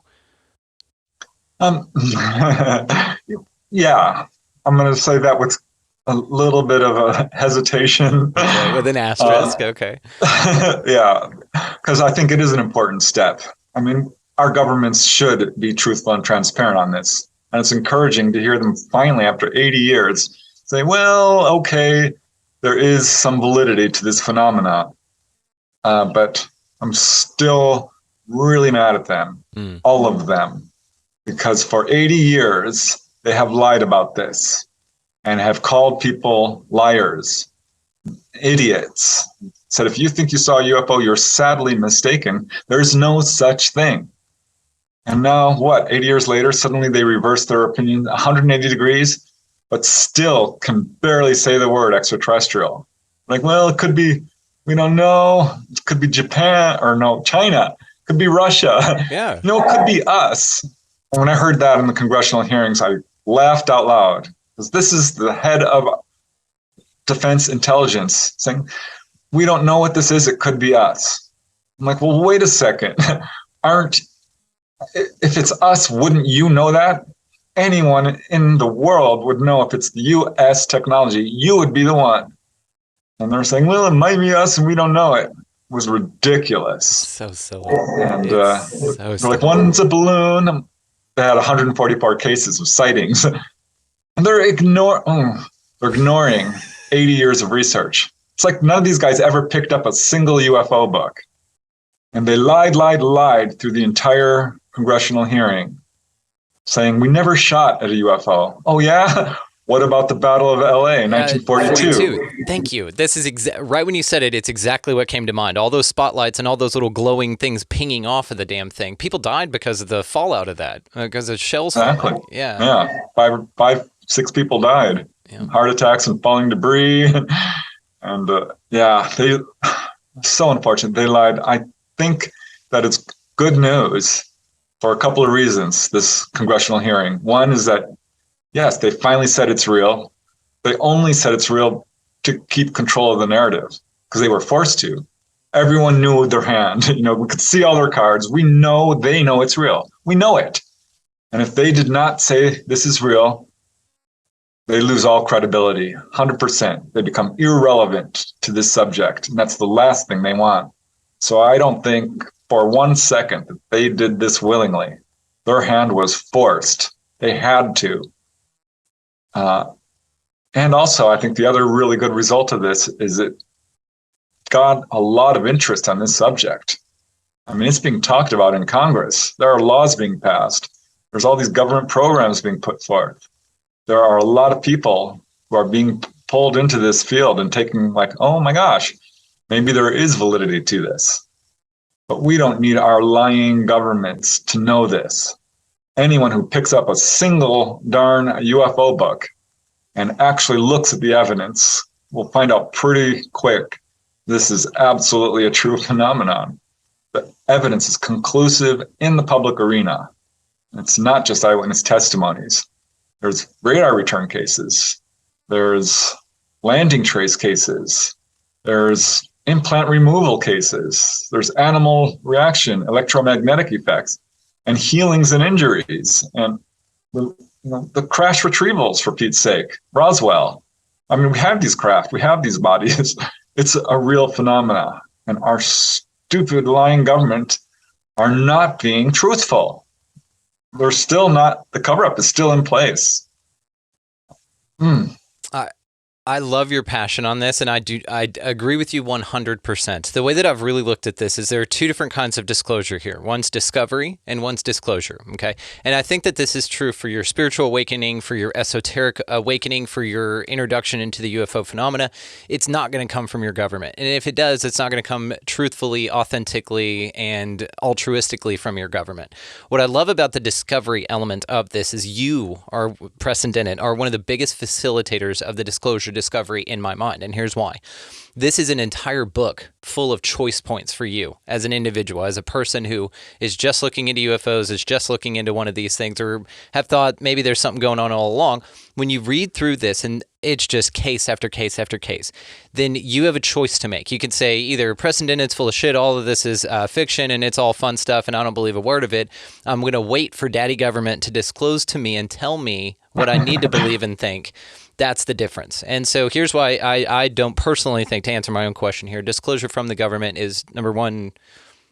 Yeah, I'm going to say that with a little bit of a hesitation. Okay, with an asterisk, okay. Yeah, because I think it is an important step. Our governments should be truthful and transparent on this. And it's encouraging to hear them finally, after 80 years, say, well, okay, there is some validity to this phenomena. But I'm still really mad at them, all of them, because for 80 years, they have lied about this and have called people liars, idiots. Said, if you think you saw a UFO, you're sadly mistaken. There's no such thing. And now, 80 years later, suddenly they reverse their opinion 180 degrees, but still can barely say the word extraterrestrial. Like, well, it could be, we don't know, it could be Japan or no, China. Could be Russia. Yeah. No, it could be us. And when I heard that in the congressional hearings, I laughed out loud, because this is the head of Defense Intelligence saying, we don't know what this is. It could be us. I'm like, well, wait a second. If it's us, wouldn't you know that? Anyone in the world would know if it's the U.S. technology. You would be the one. And they're saying, well, it might be us and we don't know it. It was ridiculous. So silly. And so they're silly. like, one's a balloon. They had 144 cases of sightings. And they're ignoring 80 years of research. It's like none of these guys ever picked up a single UFO book. And they lied through the entire congressional hearing, saying, we never shot at a UFO. Oh, yeah? What about the Battle of LA in 1942? Thank you. This is right when you said it, it's exactly what came to mind. All those spotlights and all those little glowing things pinging off of the damn thing. People died because of the fallout of that, because of shells. Exactly. Falling. Yeah. Yeah. 6 people died. Yeah. Heart attacks and falling debris. And they so unfortunate. They lied. I think that it's good news for a couple of reasons, this congressional hearing. One is that, yes, they finally said it's real. They only said it's real to keep control of the narrative, because they were forced to. Everyone knew their hand. We could see all their cards. We know they know it's real. We know it. And if they did not say this is real, they lose all credibility, 100%. They become irrelevant to this subject. And that's the last thing they want. So I don't think for 1 second that they did this willingly. Their hand was forced. They had to. And also, I think the other really good result of this is it got a lot of interest on this subject. I mean, it's being talked about in Congress. There are laws being passed. There's all these government programs being put forth. There are a lot of people who are being pulled into this field and taking like, oh my gosh, maybe there is validity to this. But we don't need our lying governments to know this. Anyone who picks up a single darn UFO book and actually looks at the evidence will find out pretty quick this is absolutely a true phenomenon. The evidence is conclusive in the public arena. It's not just eyewitness testimonies. There's radar return cases. There's landing trace cases. There's implant removal cases. There's animal reaction, electromagnetic effects, and healings and injuries. And the crash retrievals, for Pete's sake, Roswell. I mean, we have these craft, we have these bodies. It's a real phenomena. And our stupid lying government are not being truthful. They're still not, the cover-up is still in place. I love your passion on this, and I agree with you 100%. The way that I've really looked at this is there are two different kinds of disclosure here. One's discovery and one's disclosure, okay? And I think that this is true for your spiritual awakening, for your esoteric awakening, for your introduction into the UFO phenomena. It's not going to come from your government. And if it does, it's not going to come truthfully, authentically, and altruistically from your government. What I love about the discovery element of this is you, Preston Dennett, are one of the biggest facilitators of the discovery in my mind. And here's why. This is an entire book full of choice points for you as an individual, as a person who is just looking into UFOs, is just looking into one of these things, or have thought maybe there's something going on all along. When you read through this and it's just case after case after case, then you have a choice to make. You can say either Preston Dennett's full of shit, all of this is fiction and it's all fun stuff and I don't believe a word of it. I'm going to wait for daddy government to disclose to me and tell me what I need to believe and think. That's the difference. And so here's why I don't personally think, to answer my own question here, disclosure from the government is, number one,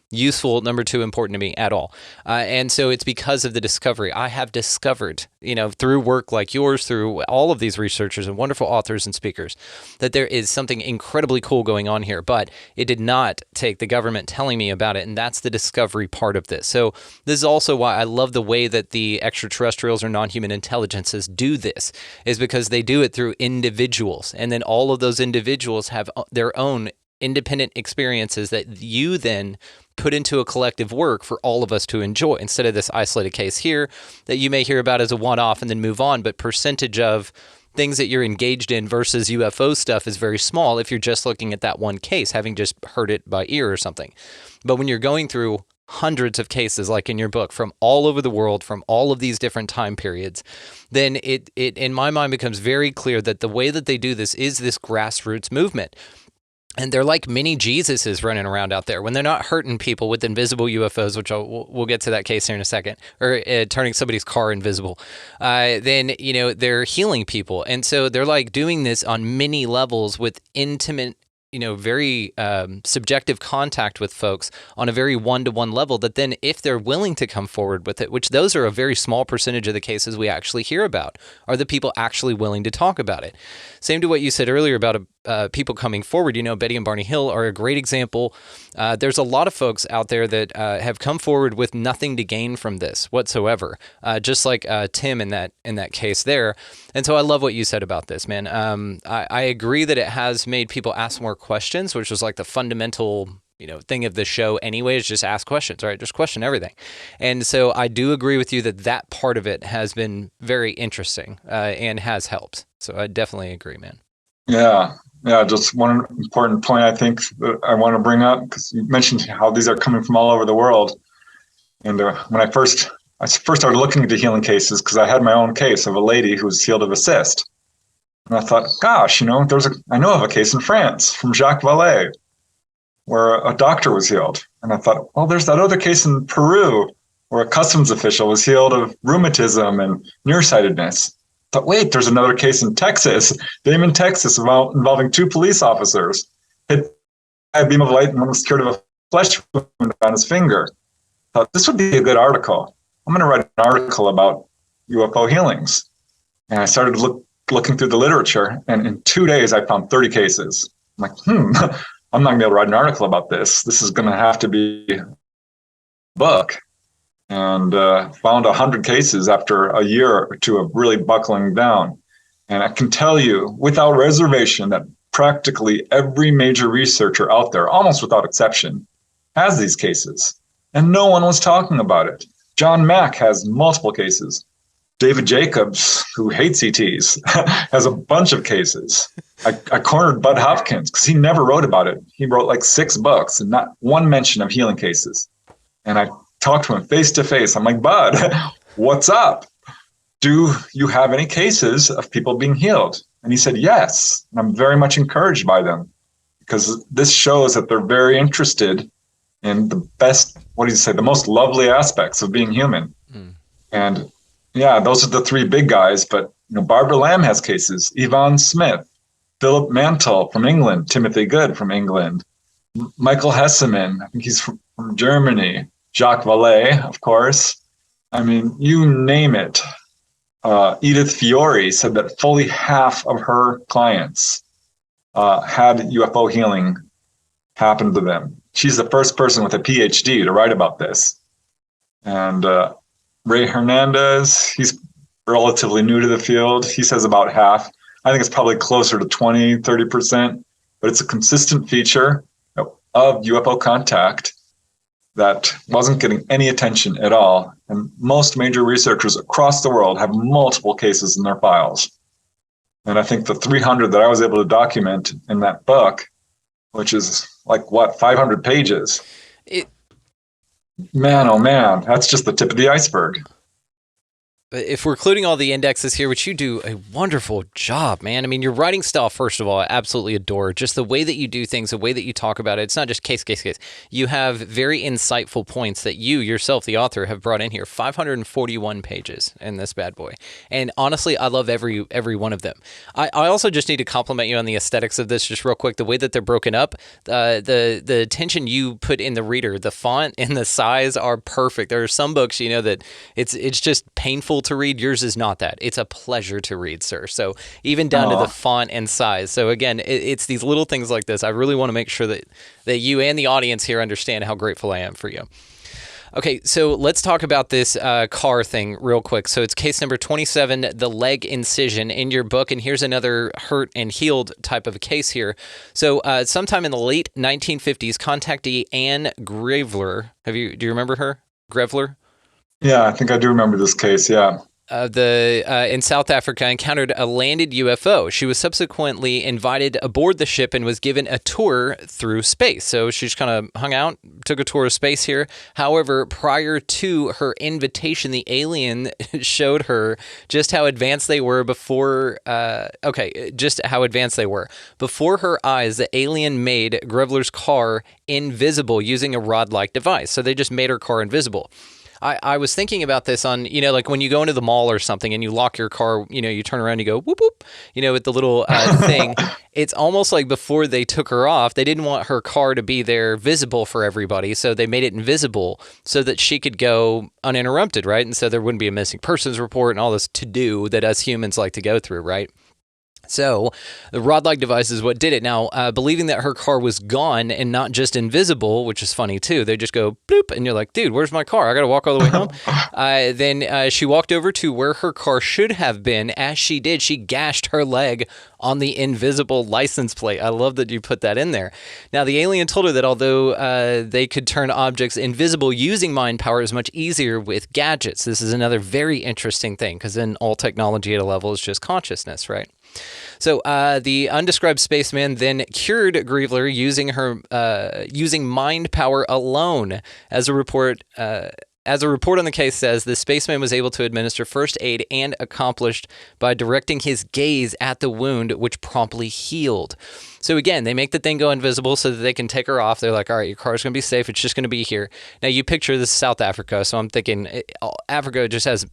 useful, number two, important to me at all. And so it's because of the discovery. I have discovered, through work like yours, through all of these researchers and wonderful authors and speakers, that there is something incredibly cool going on here. But it did not take the government telling me about it, and that's the discovery part of this. So this is also why I love the way that the extraterrestrials or non-human intelligences do this, is because they do it through individuals. And then all of those individuals have their own independent experiences that you then put into a collective work for all of us to enjoy, instead of this isolated case here that you may hear about as a one-off and then move on, but percentage of things that you're engaged in versus UFO stuff is very small if you're just looking at that one case, having just heard it by ear or something. But when you're going through hundreds of cases like in your book from all over the world, from all of these different time periods, then it in my mind becomes very clear that the way that they do this is this grassroots movement. And they're like mini Jesuses running around out there when they're not hurting people with invisible UFOs, which we'll get to that case here in a second, or turning somebody's car invisible. Then, they're healing people. And so they're like doing this on many levels with intimate, very subjective contact with folks on a very one-to-one level that then if they're willing to come forward with it, which those are a very small percentage of the cases we actually hear about, are the people actually willing to talk about it. Same to what you said earlier about people coming forward. Betty and Barney Hill are a great example. There's a lot of folks out there that have come forward with nothing to gain from this whatsoever, just like Tim in that case there. And so I love what you said about this, man. I agree that it has made people ask more questions, which was like the fundamental thing of the show anyway, is just ask questions, right? Just question everything. And so I do agree with you that part of it has been very interesting and has helped. So I definitely agree, man. Yeah. Just one important point I think that I want to bring up, because you mentioned how these are coming from all over the world. And when I first started looking into healing cases, because I had my own case of a lady who was healed of a cyst. And I thought, gosh, I know of a case in France from Jacques Vallée where a doctor was healed. And I thought, well, there's that other case in Peru where a customs official was healed of rheumatism and nearsightedness. I thought, wait, there's another case in Texas, Damon, Texas, involving 2 police officers hit by a beam of light and one was cured of a flesh wound on his finger. I thought, this would be a good article. I'm going to write an article about UFO healings. And I started looking through the literature, and in 2 days I found 30 cases. I'm like, I'm not going to be able to write an article about this. This is going to have to be a book. And found 100 cases after a year or two of really buckling down. And I can tell you without reservation that practically every major researcher out there, almost without exception, has these cases. And no one was talking about it. John Mack has multiple cases. David Jacobs, who hates ETs, has a bunch of cases. I cornered Bud Hopkins because he never wrote about it. He wrote like 6 books and not one mention of healing cases. And I talked to him face to face. I'm like, Bud, what's up? Do you have any cases of people being healed? And he said, yes. And I'm very much encouraged by them because this shows that they're very interested in the best, the most lovely aspects of being human. And yeah, those are the 3 big guys. But Barbara Lamb has cases, Yvonne Smith, Philip Mantle from England, Timothy Good from England, Michael Hesseman, I think he's from Germany, Jacques Vallée, of course. I mean, you name it. Edith Fiore said that fully half of her clients had UFO healing happen to them. She's the first person with a PhD to write about this. And Ray Hernandez, he's relatively new to the field. He says about half. I think it's probably closer to 20, 30%, but it's a consistent feature of UFO contact that wasn't getting any attention at all. And most major researchers across the world have multiple cases in their files. And I think the 300 that I was able to document in that book, which is 500 pages. Man, oh man, that's just the tip of the iceberg. But if we're including all the indexes here, which you do a wonderful job, man. I mean, your writing style, first of all, I absolutely adore. Just the way that you do things, the way that you talk about it. It's not just case. You have very insightful points that you yourself, the author, have brought in here. 541 pages in this bad boy. And honestly, I love every one of them. I also just need to compliment you on the aesthetics of this just real quick. The way that they're broken up, the attention you put in the reader, the font and the size are perfect. There are some books, that it's just painful to read. Yours is not that. It's a pleasure to read, sir. So even down to the font and size. So again, it's these little things like this. I really want to make sure that you and the audience here understand how grateful I am for you. Okay, so let's talk about this car thing real quick. So it's case number 27, the leg incision in your book. And here's another hurt and healed type of a case here. So sometime in the late 1950s, contactee Anne Grevler. Do you remember her? Grevler? Yeah, I think I do remember this case, yeah. in South Africa encountered a landed UFO. She was subsequently invited aboard the ship and was given a tour through space. So she just kind of hung out, took a tour of space here. However, prior to her invitation, the alien showed her just how advanced they were before. Just how advanced they were. Before her eyes, the alien made Grevler's car invisible using a rod-like device. So they just made her car invisible. I was thinking about this on, like when you go into the mall or something and you lock your car, you turn around and you go whoop, whoop, with the little thing. It's almost like before they took her off, they didn't want her car to be there visible for everybody. So they made it invisible so that she could go uninterrupted, right? And so there wouldn't be a missing persons report and all this to do that us humans like to go through, right? So the rod-like device is what did it. Now, believing that her car was gone and not just invisible, which is funny too, they just go bloop, and you're like, dude, where's my car? I got to walk all the way home. Then she walked over to where her car should have been. As she did, she gashed her leg on the invisible license plate. I love that you put that in there. Now, the alien told her that although they could turn objects invisible using mind power, is much easier with gadgets. This is another very interesting thing, because then all technology at a level is just consciousness, right? So the undescribed spaceman then cured Grevler using mind power alone. As a report on the case says, the spaceman was able to administer first aid and accomplished by directing his gaze at the wound, which promptly healed. So again, they make the thing go invisible so that they can take her off. They're like, all right, your car's going to be safe. It's just going to be here. Now you picture this is South Africa, so I'm thinking Africa just has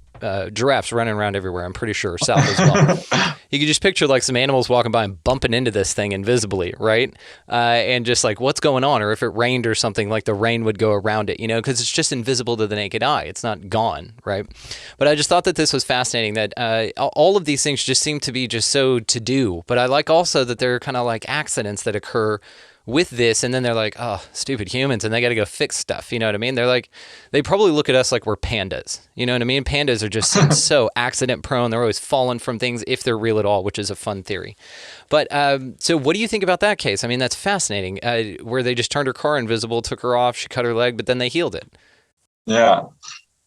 giraffes running around everywhere. I'm pretty sure south as well. You could just picture like some animals walking by and bumping into this thing invisibly, right? And just like, what's going on? Or if it rained or something, like the rain would go around it, because it's just invisible to the naked eye. It's not gone, right? But I just thought that this was fascinating, that all of these things just seem to be just so to do. But I like also that they're kind of like accidents that occur with this, and then they're like, oh, stupid humans, and they got to go fix stuff. You know what I mean? They're like, they probably look at us like we're pandas. You know what I mean? Pandas are just so accident prone. They're always falling from things if they're real at all, which is a fun theory. But so what do you think about that case? I mean, that's fascinating, where they just turned her car invisible, took her off, she cut her leg, but then they healed it. Yeah.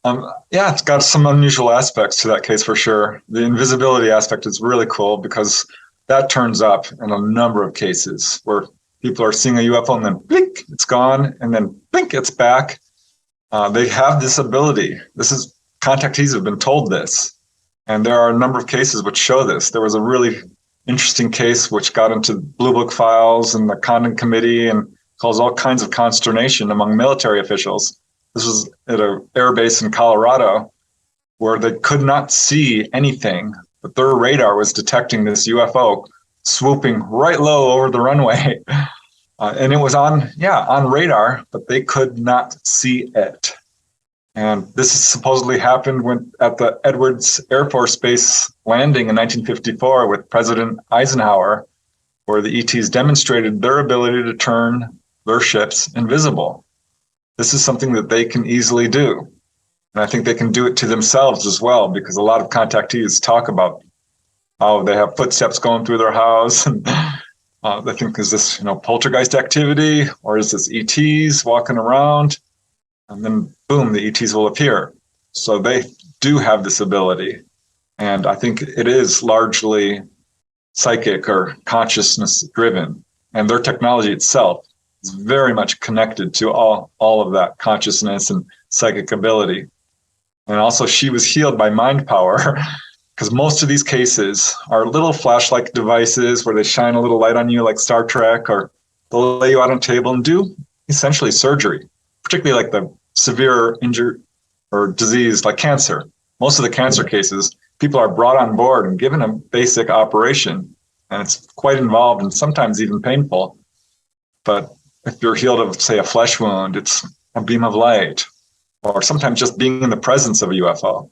It's got some unusual aspects to that case for sure. The invisibility aspect is really cool because that turns up in a number of cases where people are seeing a UFO and then blink, it's gone, and then blink, it's back. They have this ability. Contactees have been told this. And there are a number of cases which show this. There was a really interesting case which got into Blue Book files and the Condon Committee and caused all kinds of consternation among military officials. This was at an air base in Colorado where they could not see anything, but their radar was detecting this UFO swooping right low over the runway. And it was on radar, but they could not see it. And this supposedly happened at the Edwards Air Force Base landing in 1954 with President Eisenhower, where the ETs demonstrated their ability to turn their ships invisible. This is something that they can easily do. And I think they can do it to themselves as well, because a lot of contactees talk about how they have footsteps going through their house. And they think, is this, poltergeist activity, or is this ETs walking around? And then, boom, the ETs will appear. So they do have this ability. And I think it is largely psychic or consciousness driven. And their technology itself is very much connected to all of that consciousness and psychic ability. And also she was healed by mind power, because most of these cases are little flashlight devices where they shine a little light on you like Star Trek, or they'll lay you out on a table and do essentially surgery, particularly like the severe injury or disease like cancer. Most of the cancer cases, people are brought on board and given a basic operation, and it's quite involved and sometimes even painful. But if you're healed of, say, a flesh wound, it's a beam of light, or sometimes just being in the presence of a UFO.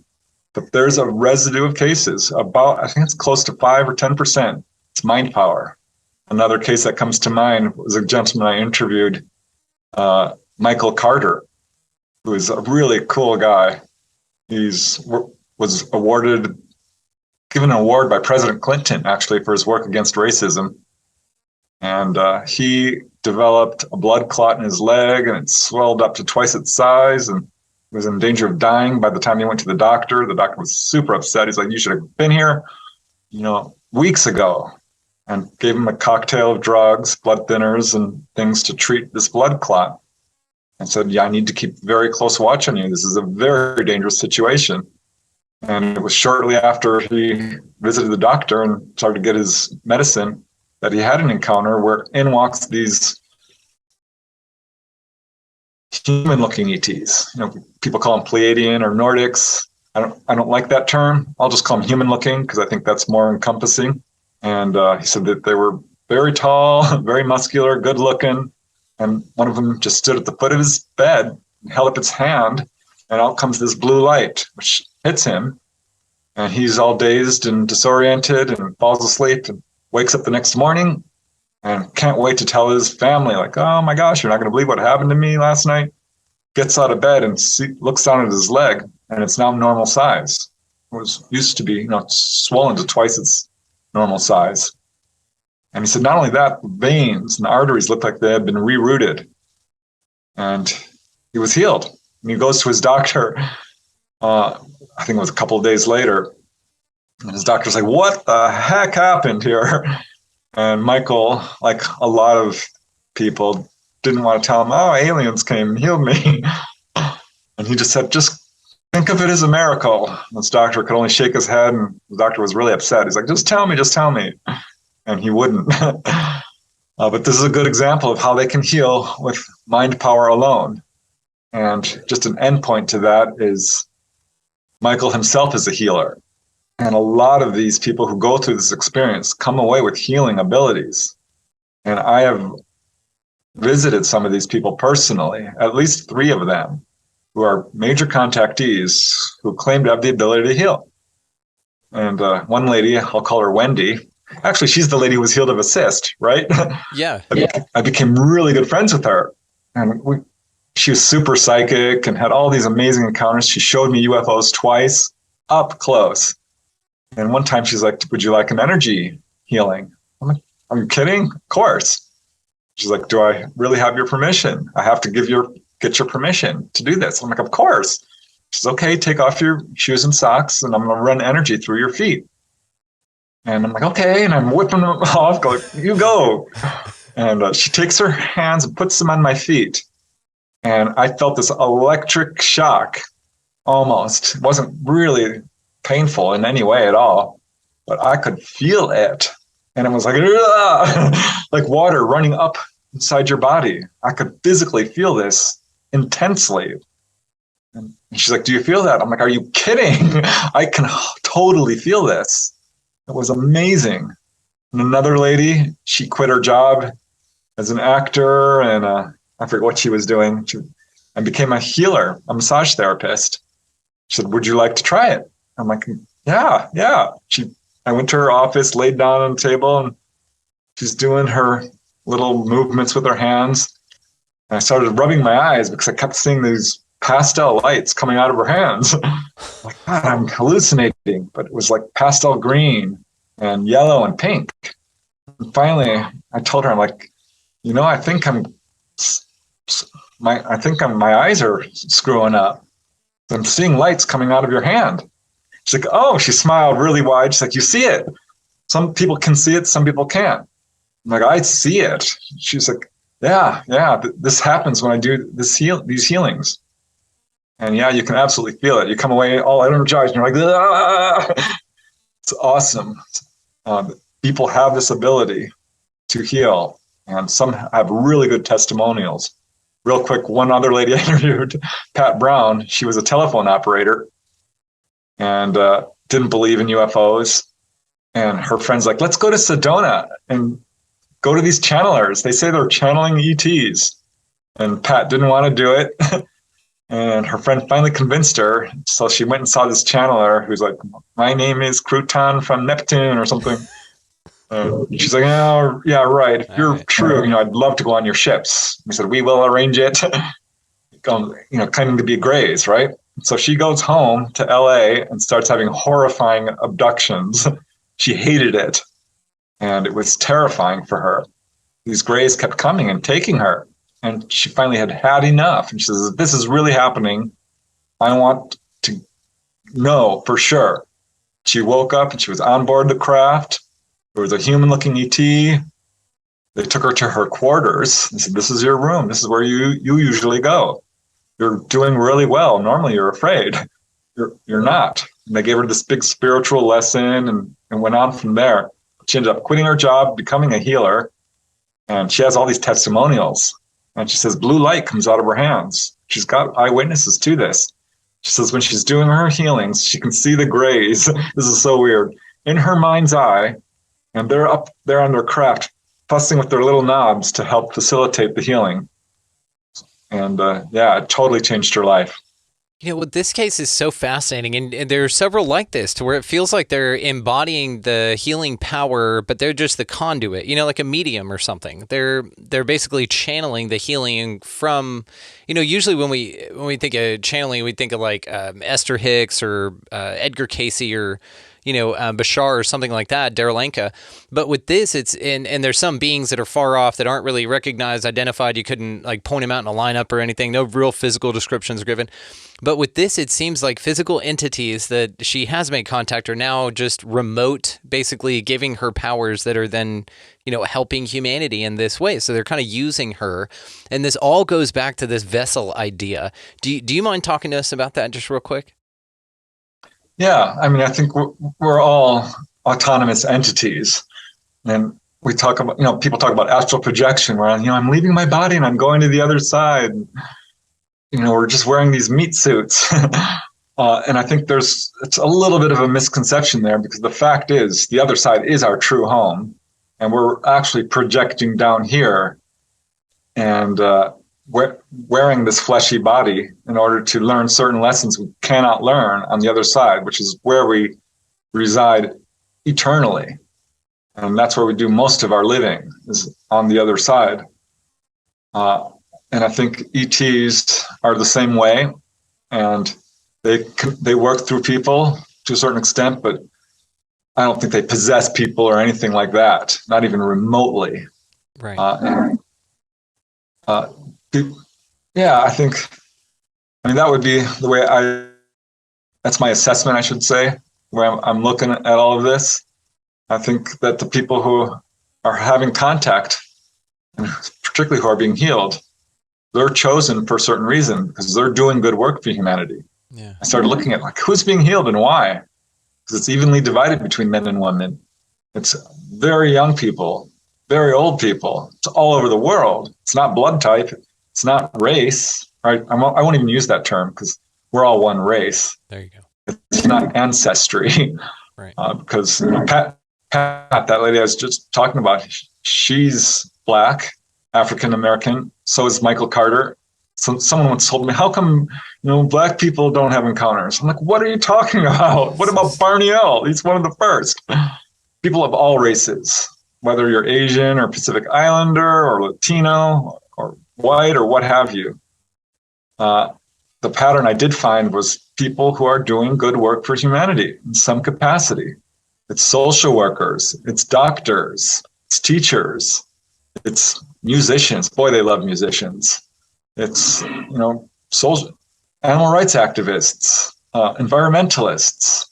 But there's a residue of cases, I think it's close to 5 or 10%. It's mind power. Another case that comes to mind was a gentleman I interviewed, Michael Carter, who is a really cool guy. Was given an award by President Clinton, actually, for his work against racism. And he developed a blood clot in his leg, and it swelled up to twice its size. And was in danger of dying by the time he went to the doctor. The doctor was super upset. He's like, you should have been here, weeks ago, and gave him a cocktail of drugs, blood thinners, and things to treat this blood clot. And said, yeah, I need to keep very close watch on you. This is a very dangerous situation. And it was shortly after he visited the doctor and started to get his medicine that he had an encounter where in walks these human-looking ETs. People call them Pleiadian or Nordics. I don't like that term. I'll just call them human-looking because I think that's more encompassing. And he said that they were very tall, very muscular, good-looking. And one of them just stood at the foot of his bed, held up its hand, and out comes this blue light, which hits him. And he's all dazed and disoriented and falls asleep and wakes up the next morning and can't wait to tell his family, like, oh my gosh, you're not going to believe what happened to me last night. Gets out of bed and looks down at his leg, and it's now normal size. It used to be, swollen to twice its normal size. And he said, not only that, the veins and the arteries looked like they had been rerouted. And he was healed. And he goes to his doctor, I think it was a couple of days later. And his doctor's like, what the heck happened here? And Michael, like a lot of people, didn't want to tell him, oh, aliens came and healed me. And he just said, just think of it as a miracle. And this doctor could only shake his head, and the doctor was really upset. He's like, just tell me. And he wouldn't. But this is a good example of how they can heal with mind power alone. And just an endpoint to that is Michael himself is a healer. And a lot of these people who go through this experience come away with healing abilities. And I have visited some of these people personally, at least 3 of them, who are major contactees who claim to have the ability to heal. And one lady, I'll call her Wendy. Actually, she's the lady who was healed of a cyst, right? Yeah. I became really good friends with her. And she was super psychic and had all these amazing encounters. She showed me UFOs twice up close. And one time she's like, would you like an energy healing? I'm like, are you kidding? Of course. She's like, do I really have your permission? I have to get your permission to do this. I'm like, of course. She's okay, take off your shoes and socks, and I'm going to run energy through your feet. And I'm like, okay. And I'm whipping them off, going, you go. And she takes her hands and puts them on my feet. And I felt this electric shock almost. It wasn't really painful in any way at all, but I could feel it. And it was like, like water running up inside your body. I could physically feel this intensely. And she's like, do you feel that? I'm like, are you kidding? I can totally feel this. It was amazing. And another lady, she quit her job as an actor, and I forget what she was doing, and became a healer, a massage therapist. She said, would you like to try it? I'm like, yeah. I went to her office, laid down on the table, and she's doing her little movements with her hands. And I started rubbing my eyes because I kept seeing these pastel lights coming out of her hands. Like, God, I'm hallucinating. But it was like pastel green and yellow and pink. And finally, I told her, I'm like, I think my eyes are screwing up. I'm seeing lights coming out of your hand. She's like, oh, she smiled really wide. She's like, you see it. Some people can see it, some people can't. I'm like, I see it. She's like, yeah, this happens when I do these healings. And yeah, you can absolutely feel it. You come away all energized and you're like, ah! It's awesome. People have this ability to heal, and some have really good testimonials. Real quick, one other lady I interviewed, Pat Brown, she was a telephone operator and didn't believe in UFOs. And her friend's like, let's go to Sedona and go to these channelers. They say they're channeling ETs. And Pat didn't want to do it. And her friend finally convinced her. So she went and saw this channeler who's like, my name is Crouton from Neptune or something. She's like, oh, yeah, right. If you're true, I'd love to go on your ships. He said, we will arrange it. Claiming to be Greys, right? So she goes home to LA and starts having horrifying abductions. She hated it. And it was terrifying for her. These Greys kept coming and taking her. And she finally had enough. And she says, this is really happening. I want to know for sure. She woke up and she was on board the craft. There was a human-looking ET. They took her to her quarters and said, "This is your room. This is where you usually go. You're doing really well. Normally you're afraid. You're not." And they gave her this big spiritual lesson and went on from there. She ended up quitting her job, becoming a healer, and she has all these testimonials. And she says blue light comes out of her hands. She's got eyewitnesses to this. She says when she's doing her healings, she can see the grays. This is so weird. In her mind's eye, and they're up there on their craft, fussing with their little knobs to help facilitate the healing. And it totally changed her life. Well, this case is so fascinating, and there are several like this, to where it feels like they're embodying the healing power, but they're just the conduit, like a medium or something. They're basically channeling the healing from, usually when we think of channeling, we think of like Esther Hicks or Edgar Casey or Bashar or something like that, Darylenka. But with this, it's and there's some beings that are far off that aren't really recognized, identified. You couldn't like point them out in a lineup or anything. No real physical descriptions are given. But with this, it seems like physical entities that she has made contact are now just remote, basically giving her powers that are then, helping humanity in this way. So they're kind of using her. And this all goes back to this vessel idea. Do you mind talking to us about that just real quick? Yeah, I mean, I think we're all autonomous entities. And we talk about, people talk about astral projection, where, I'm leaving my body and I'm going to the other side. We're just wearing these meat suits. And I think it's a little bit of a misconception there, because the fact is the other side is our true home. And we're actually projecting down here and wearing this fleshy body in order to learn certain lessons we cannot learn on the other side, which is where we reside eternally. And that's where we do most of our living, is on the other side. And I think ETs are the same way, and they work through people to a certain extent, but I don't think they possess people or anything like that, not even remotely. Right. I think, that would be the way that's my assessment, I should say, where I'm looking at all of this. I think that the people who are having contact, and particularly who are being healed, they're chosen for a certain reason, because they're doing good work for humanity. Yeah. I started looking at who's being healed and why, because it's evenly divided between men and women. It's very young people, very old people. It's all over the world. It's not blood type. It's not race. Right? I won't even use that term, because we're all one race. There you go. It's not ancestry. Right. Because Pat, that lady I was just talking about, she's Black, African American. So is Michael Carter. So someone once told me, how come Black people don't have encounters? I'm like, what are you talking about? What about Barney L? He's one of the first. People of all races, whether you're Asian or Pacific Islander or Latino or white or what have you. The pattern I did find was people who are doing good work for humanity in some capacity. It's social workers, it's doctors, it's teachers, it's musicians. Boy, they love musicians. It's, social, animal rights activists, environmentalists,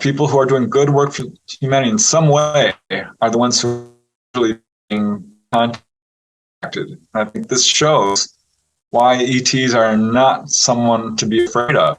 people who are doing good work for humanity in some way are the ones who are really being contacted. And I think this shows why ETs are not someone to be afraid of.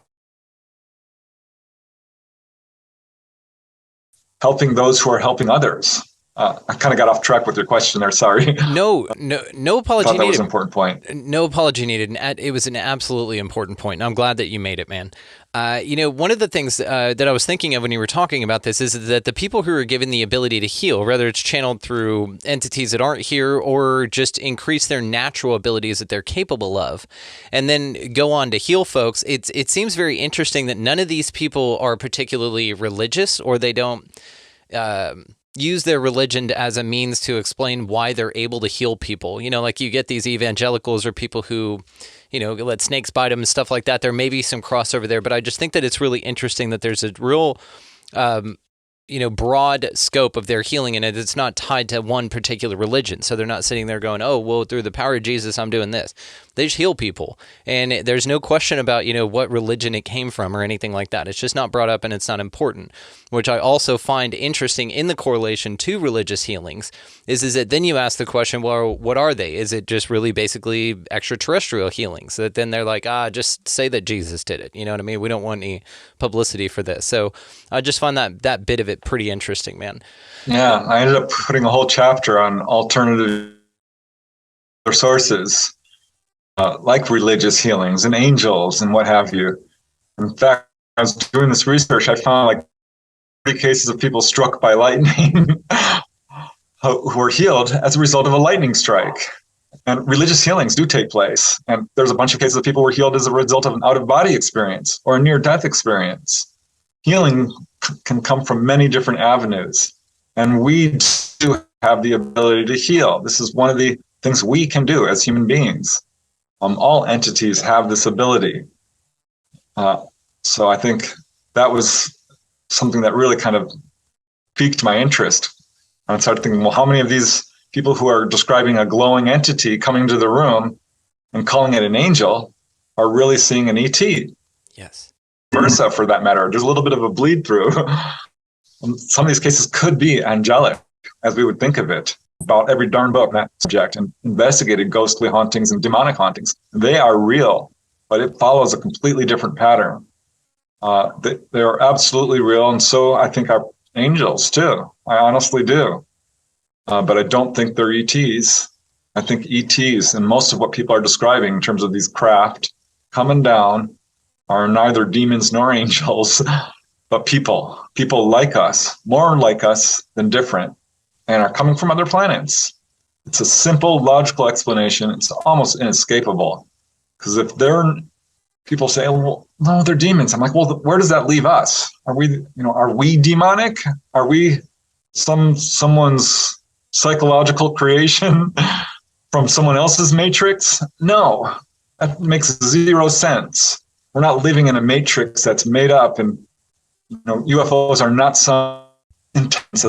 Helping those who are helping others. I kind of got off track with your question there. Sorry. No apology needed. That was an important point. No apology needed. And it was an absolutely important point. And I'm glad that you made it, man. One of the things that I was thinking of when you were talking about this is that the people who are given the ability to heal, whether it's channeled through entities that aren't here or just increase their natural abilities that they're capable of, and then go on to heal folks, it seems very interesting that none of these people are particularly religious, or they don't use their religion as a means to explain why they're able to heal people. Like you get these evangelicals or people who, let snakes bite them and stuff like that. There may be some crossover there, but I just think that it's really interesting that there's a real broad scope of their healing, and it's not tied to one particular religion. So they're not sitting there going, oh, well, through the power of Jesus, I'm doing this. They just heal people. And there's no question about, what religion it came from or anything like that. It's just not brought up, and it's not important, which I also find interesting in the correlation to religious healings is that then you ask the question, well, what are they? Is it just really basically extraterrestrial healings? That then they're like, just say that Jesus did it. You know what I mean? We don't want any publicity for this. So I just find that bit of it pretty interesting, man. Yeah, I ended up putting a whole chapter on alternative sources, like religious healings and angels and what have you. In fact, I was doing this research, I found like 30 cases of people struck by lightning who were healed as a result of a lightning strike. And religious healings do take place. And there's a bunch of cases of people who were healed as a result of an out-of-body experience or a near-death experience. Healing can come from many different avenues. And we do have the ability to heal. This is one of the things we can do as human beings. All entities have this ability. So I think that was something that really kind of piqued my interest. I started thinking, well, how many of these people who are describing a glowing entity coming to the room and calling it an angel are really seeing an ET? Yes. Versa, for that matter. There's a little bit of a bleed through. Some of these cases could be angelic, as we would think of it. About every darn book on that subject and investigated ghostly hauntings and demonic hauntings. They are real, but it follows a completely different pattern. They are absolutely real, and so I think are angels too. I honestly do. But I don't think they're ETs. I think ETs and most of what people are describing in terms of these craft coming down are neither demons nor angels, but people like us, more like us than different, and are coming from other planets. It's a simple, logical explanation. It's almost inescapable. Because if people say, well, no, they're demons. I'm like, well, where does that leave us? Are we demonic? Are we someone's psychological creation from someone else's matrix? No, that makes zero sense. We're not living in a matrix that's made up, and UFOs are not some intense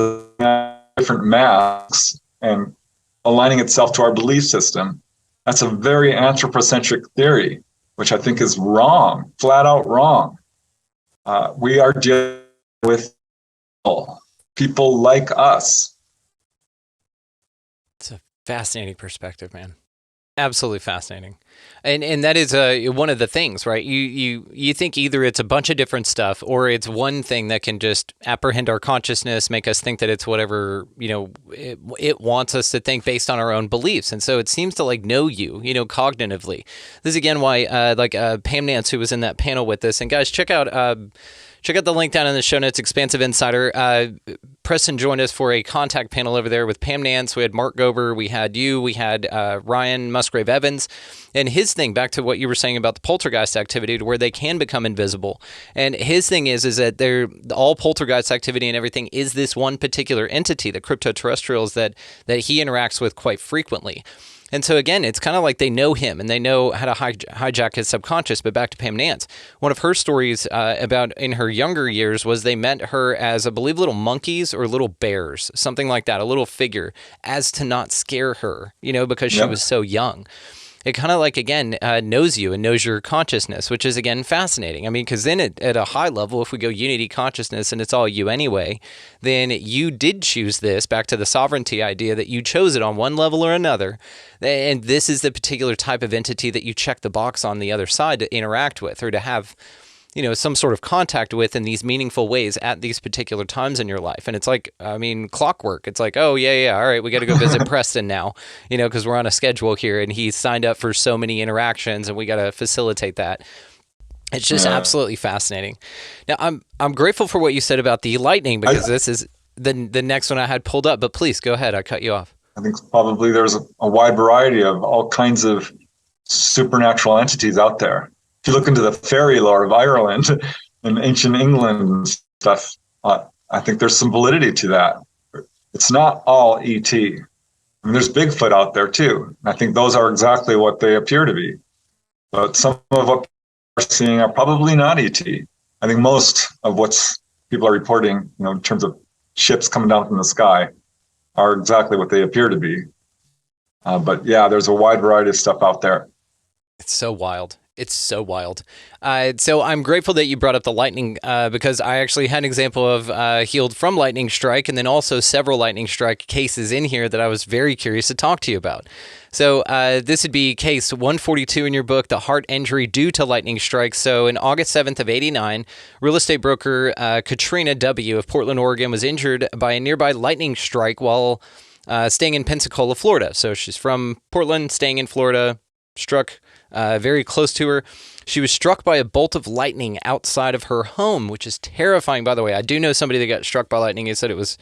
different masks and aligning itself to our belief system. That's a very anthropocentric theory, which I think is wrong, flat out wrong. We are dealing with people like us. It's a fascinating perspective, man. Absolutely fascinating. And that is one of the things, right? You think either it's a bunch of different stuff or it's one thing that can just apprehend our consciousness, make us think that it's whatever, it wants us to think based on our own beliefs. And so it seems to know you, cognitively. This is again why Pam Nance, who was in that panel with us, and guys, check out the link down in the show notes, Expansive Insider. Preston joined us for a contact panel over there with Pam Nance. We had Mark Gober. We had you. We had Ryan Musgrave Evans. And his thing, back to what you were saying about the poltergeist activity, to where they can become invisible. And his thing is that all poltergeist activity and everything is this one particular entity, the cryptoterrestrials, that he interacts with quite frequently. And so, again, it's kind of like they know him and they know how to hijack his subconscious. But back to Pam Nance, one of her stories about in her younger years was they met her as, I believe, little monkeys or little bears, something like that, a little figure, as to not scare her, because she was so young. It kind of again, knows you and knows your consciousness, which is, again, fascinating. I mean, because then at a high level, if we go unity consciousness and it's all you anyway, then you did choose this, back to the sovereignty idea, that you chose it on one level or another. And this is the particular type of entity that you check the box on the other side to interact with or to have, some sort of contact with in these meaningful ways at these particular times in your life. And it's clockwork. It's oh, yeah, all right, we got to go visit Preston now, because we're on a schedule here and he's signed up for so many interactions and we got to facilitate that. It's just absolutely fascinating. Now, I'm grateful for what you said about the lightning, because this is the next one I had pulled up, but please go ahead. I cut you off. I think probably there's a wide variety of all kinds of supernatural entities out there. If you look into the fairy lore of Ireland and ancient England and stuff, I think there's some validity to that. It's not all ET. I mean, there's Bigfoot out there too. I think those are exactly what they appear to be. But some of what we're seeing are probably not ET. I think most of what people are reporting, in terms of ships coming down from the sky are exactly what they appear to be. But yeah, there's a wide variety of stuff out there. It's so wild. It's so wild. So I'm grateful that you brought up the lightning because I actually had an example of healed from lightning strike, and then also several lightning strike cases in here that I was very curious to talk to you about. So this would be case 142 in your book, the heart injury due to lightning strike. So in August 7th of 89, real estate broker Katrina W. of Portland, Oregon was injured by a nearby lightning strike while staying in Pensacola, Florida. So she's from Portland, staying in Florida, struck very close to her. She was struck by a bolt of lightning outside of her home, which is terrifying, by the way. I do know somebody that got struck by lightning. He said it was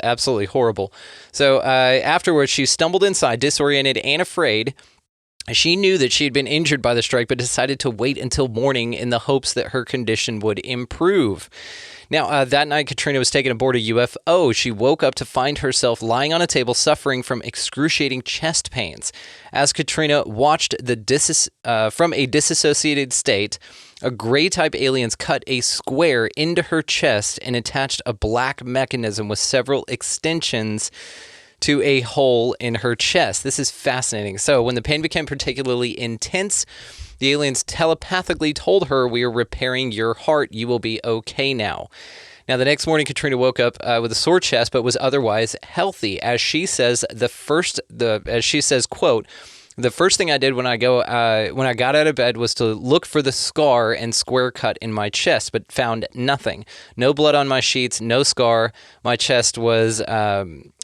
absolutely horrible. So afterwards, she stumbled inside, disoriented and afraid. She knew that she had been injured by the strike, but decided to wait until morning in the hopes that her condition would improve. Now, that night, Katrina was taken aboard a UFO. She woke up to find herself lying on a table suffering from excruciating chest pains. As Katrina watched from a disassociated state, a gray-type aliens cut a square into her chest and attached a black mechanism with several extensions to a hole in her chest. This is fascinating. So when the pain became particularly intense, the aliens telepathically told her, "We are repairing your heart. You will be okay now." Now, the next morning, Katrina woke up with a sore chest, but was otherwise healthy. As she says, quote, "The first thing I did when I got out of bed was to look for the scar and square cut in my chest, but found nothing. No blood on my sheets, no scar. My chest was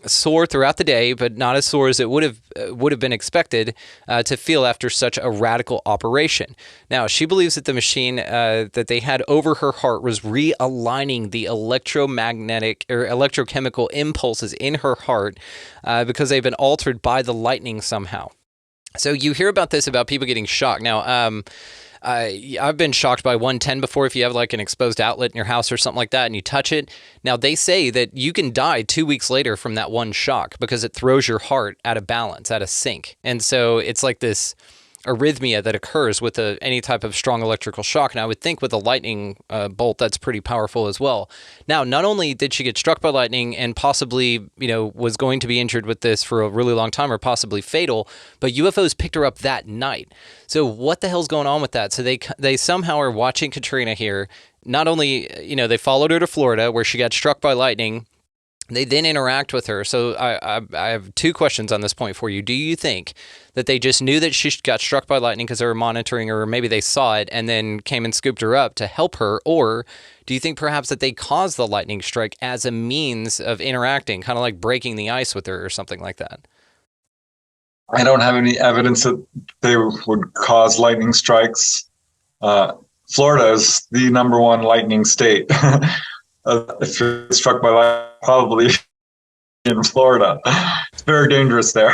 sore throughout the day, but not as sore as it would have been expected to feel after such a radical operation." Now, she believes that the machine that they had over her heart was realigning the electromagnetic or electrochemical impulses in her heart because they've been altered by the lightning somehow. So you hear about this, about people getting shocked. Now, I've been shocked by 110 before. If you have like an exposed outlet in your house or something like that and you touch it. Now, they say that you can die 2 weeks later from that one shock because it throws your heart out of balance, out of sync. And so it's like this arrhythmia that occurs with any type of strong electrical shock. And I would think with a lightning bolt, that's pretty powerful as well. Now, not only did she get struck by lightning and possibly, was going to be injured with this for a really long time or possibly fatal, but UFOs picked her up that night. So what the hell's going on with that? So they somehow are watching Katrina here. Not only, they followed her to Florida where she got struck by lightning. They then interact with her. So I have two questions on this point for you. Do you think that they just knew that she got struck by lightning because they were monitoring her, or maybe they saw it and then came and scooped her up to help her? Or do you think perhaps that they caused the lightning strike as a means of interacting, kind of like breaking the ice with her or something like that? I don't have any evidence that they would cause lightning strikes. Florida is the number one lightning state. If you're struck by lightning, probably in Florida. It's very dangerous there.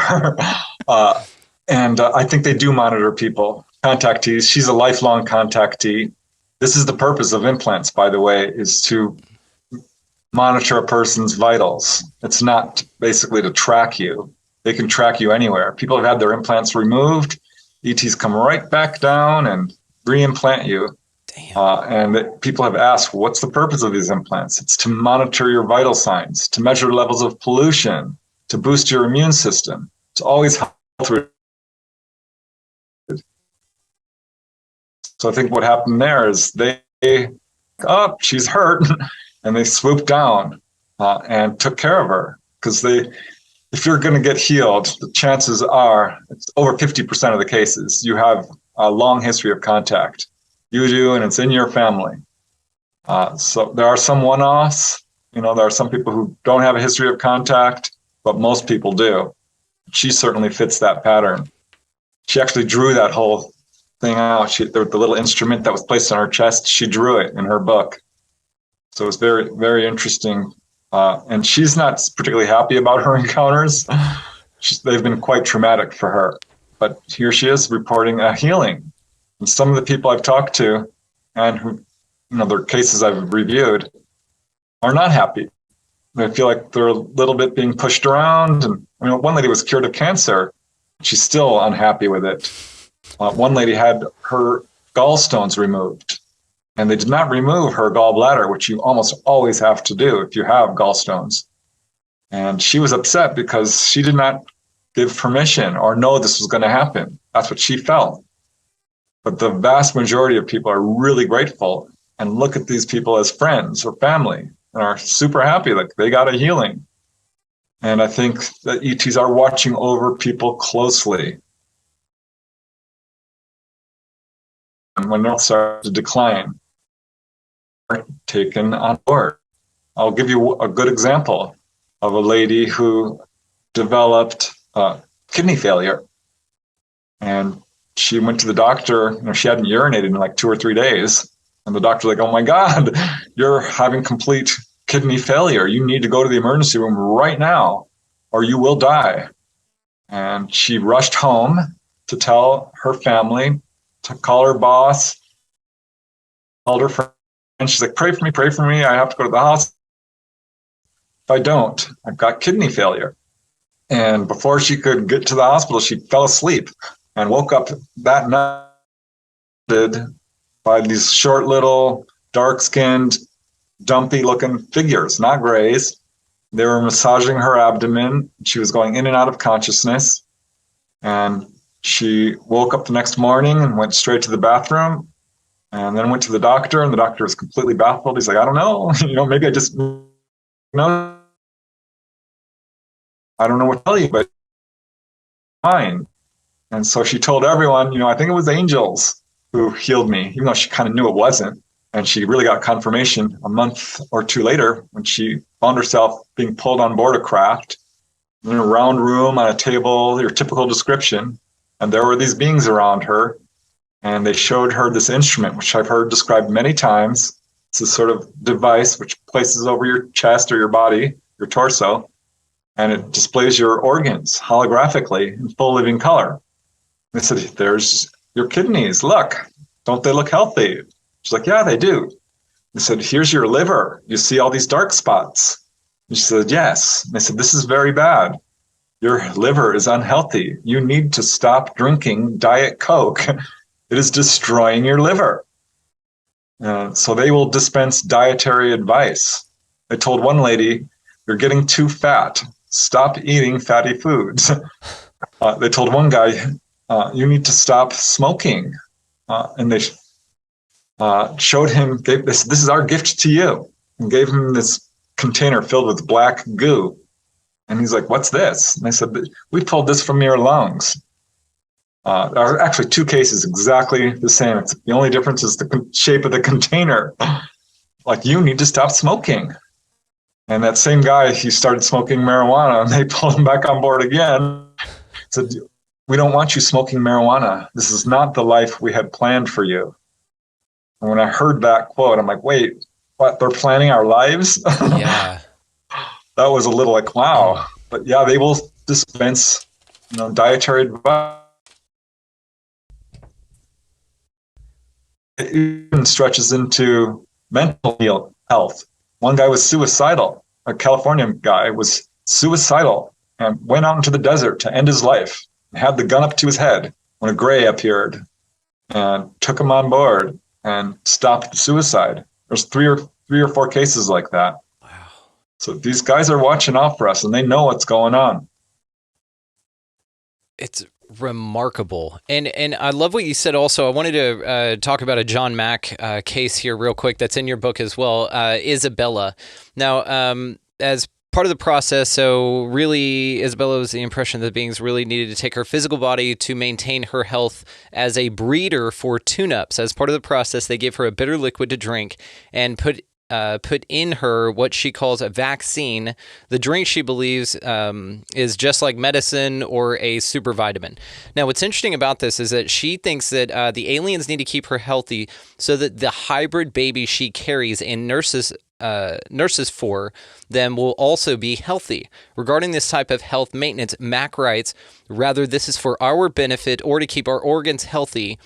And I think they do monitor people, contactees. She's a lifelong contactee. This is the purpose of implants, by the way, is to monitor a person's vitals. It's not basically to track you. They can track you anywhere. People have had their implants removed. ETs come right back down and re-implant you. And people have asked, what's the purpose of these implants? It's to monitor your vital signs, to measure levels of pollution, to boost your immune system. It's always health related. So I think what happened there is she's hurt, and they swooped down and took care of her. Because if you're going to get healed, the chances are, it's over 50% of the cases, you have a long history of contact. You do, and it's in your family. So there are some one-offs. There are some people who don't have a history of contact, but most people do. She certainly fits that pattern. She actually drew that whole thing out. The little instrument that was placed on her chest, she drew it in her book. So it's very, very interesting. And she's not particularly happy about her encounters. They've been quite traumatic for her. But here she is reporting a healing. And some of the people I've talked to and who, their cases I've reviewed are not happy. They feel like they're a little bit being pushed around. And one lady was cured of cancer. She's still unhappy with it. One lady had her gallstones removed. And they did not remove her gallbladder, which you almost always have to do if you have gallstones. And she was upset because she did not give permission or know this was going to happen. That's what she felt. But the vast majority of people are really grateful and look at these people as friends or family and are super happy like they got a healing. And I think that ETs are watching over people closely. And when they'll start to decline, are taken on board. I'll give you a good example of a lady who developed kidney failure. And she went to the doctor, she hadn't urinated in like 2 or 3 days. And the doctor's like, oh my God, you're having complete kidney failure. You need to go to the emergency room right now or you will die. And she rushed home to tell her family, to call her boss, called her friend. And she's like, pray for me. I have to go to the hospital. If I don't, I've got kidney failure. And before she could get to the hospital, she fell asleep and woke up that night by these short little dark-skinned, dumpy-looking figures, not grays. They were massaging her abdomen. She was going in and out of consciousness. And she woke up the next morning and went straight to the bathroom and then went to the doctor, and the doctor was completely baffled. He's like, I don't know, maybe I just know. I don't know what to tell you, but fine. And so she told everyone, I think it was angels who healed me, even though she kind of knew it wasn't. And she really got confirmation a month or 2 later when she found herself being pulled on board a craft in a round room on a table, your typical description. And there were these beings around her. And they showed her this instrument, which I've heard described many times. It's a sort of device which places over your chest or your body, your torso, and it displays your organs holographically in full living color. They said, there's your kidneys. Look, don't they look healthy? She's like, yeah, they do. They said, here's your liver. You see all these dark spots? And she said, yes. And they said, this is very bad. Your liver is unhealthy. You need to stop drinking Diet Coke. It is destroying your liver. So they will dispense dietary advice. They told one lady, you're getting too fat. Stop eating fatty foods. They told one guy, you need to stop smoking. And they showed him, this is our gift to you, and gave him this container filled with black goo. And he's like, what's this? And they said, we pulled this from your lungs. There are actually 2 cases exactly the same. The only difference is the shape of the container. Like, you need to stop smoking. And that same guy, he started smoking marijuana, and they pulled him back on board again. Said, we don't want you smoking marijuana. This is not the life we had planned for you. And when I heard that quote, I'm like, wait, what? They're planning our lives? Yeah. That was a little like, wow. But yeah, they will dispense, dietary advice. It even stretches into mental health. One guy was suicidal. A California guy was suicidal and went out into the desert to end his life. Had the gun up to his head when a gray appeared and took him on board and stopped the suicide. There's three or four cases like that. Wow. So these guys are watching out for us and they know what's going on. It's remarkable. And I love what you said also. I wanted to talk about a John Mack case here real quick that's in your book as well, Isabella. Now, as part of the process, so really Isabella was the impression that beings really needed to take her physical body to maintain her health as a breeder for tune-ups. As part of the process, they gave her a bitter liquid to drink and put in her what she calls a vaccine. The drink, she believes, is just like medicine or a super vitamin. Now, what's interesting about this is that she thinks that the aliens need to keep her healthy so that the hybrid baby she carries and nurses for them will also be healthy. Regarding this type of health maintenance, Mack writes, rather, this is for our benefit or to keep our organs healthy,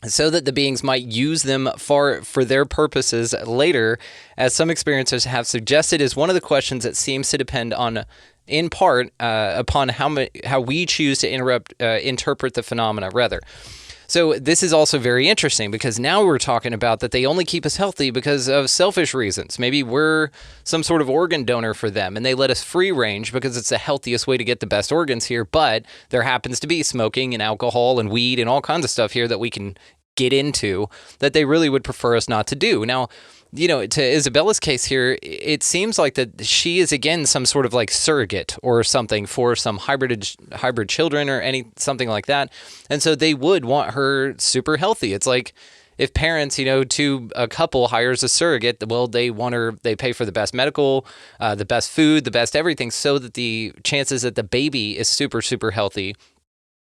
so that the beings might use them for their purposes later, as some experiencers have suggested, is one of the questions that seems to depend on, in part, upon how we choose to interpret the phenomena, rather. So this is also very interesting because now we're talking about that they only keep us healthy because of selfish reasons. Maybe we're some sort of organ donor for them and they let us free range because it's the healthiest way to get the best organs here. But there happens to be smoking and alcohol and weed and all kinds of stuff here that we can get into that they really would prefer us not to do. Now, you know, to Isabella's case here, it seems like that she is, again, some sort of like surrogate or something for some hybrid children or something like that. And so they would want her super healthy. It's like if parents, you know, to a couple hires a surrogate, well, they pay for the best medical, the best food, the best everything so that the chances that the baby is super, super healthy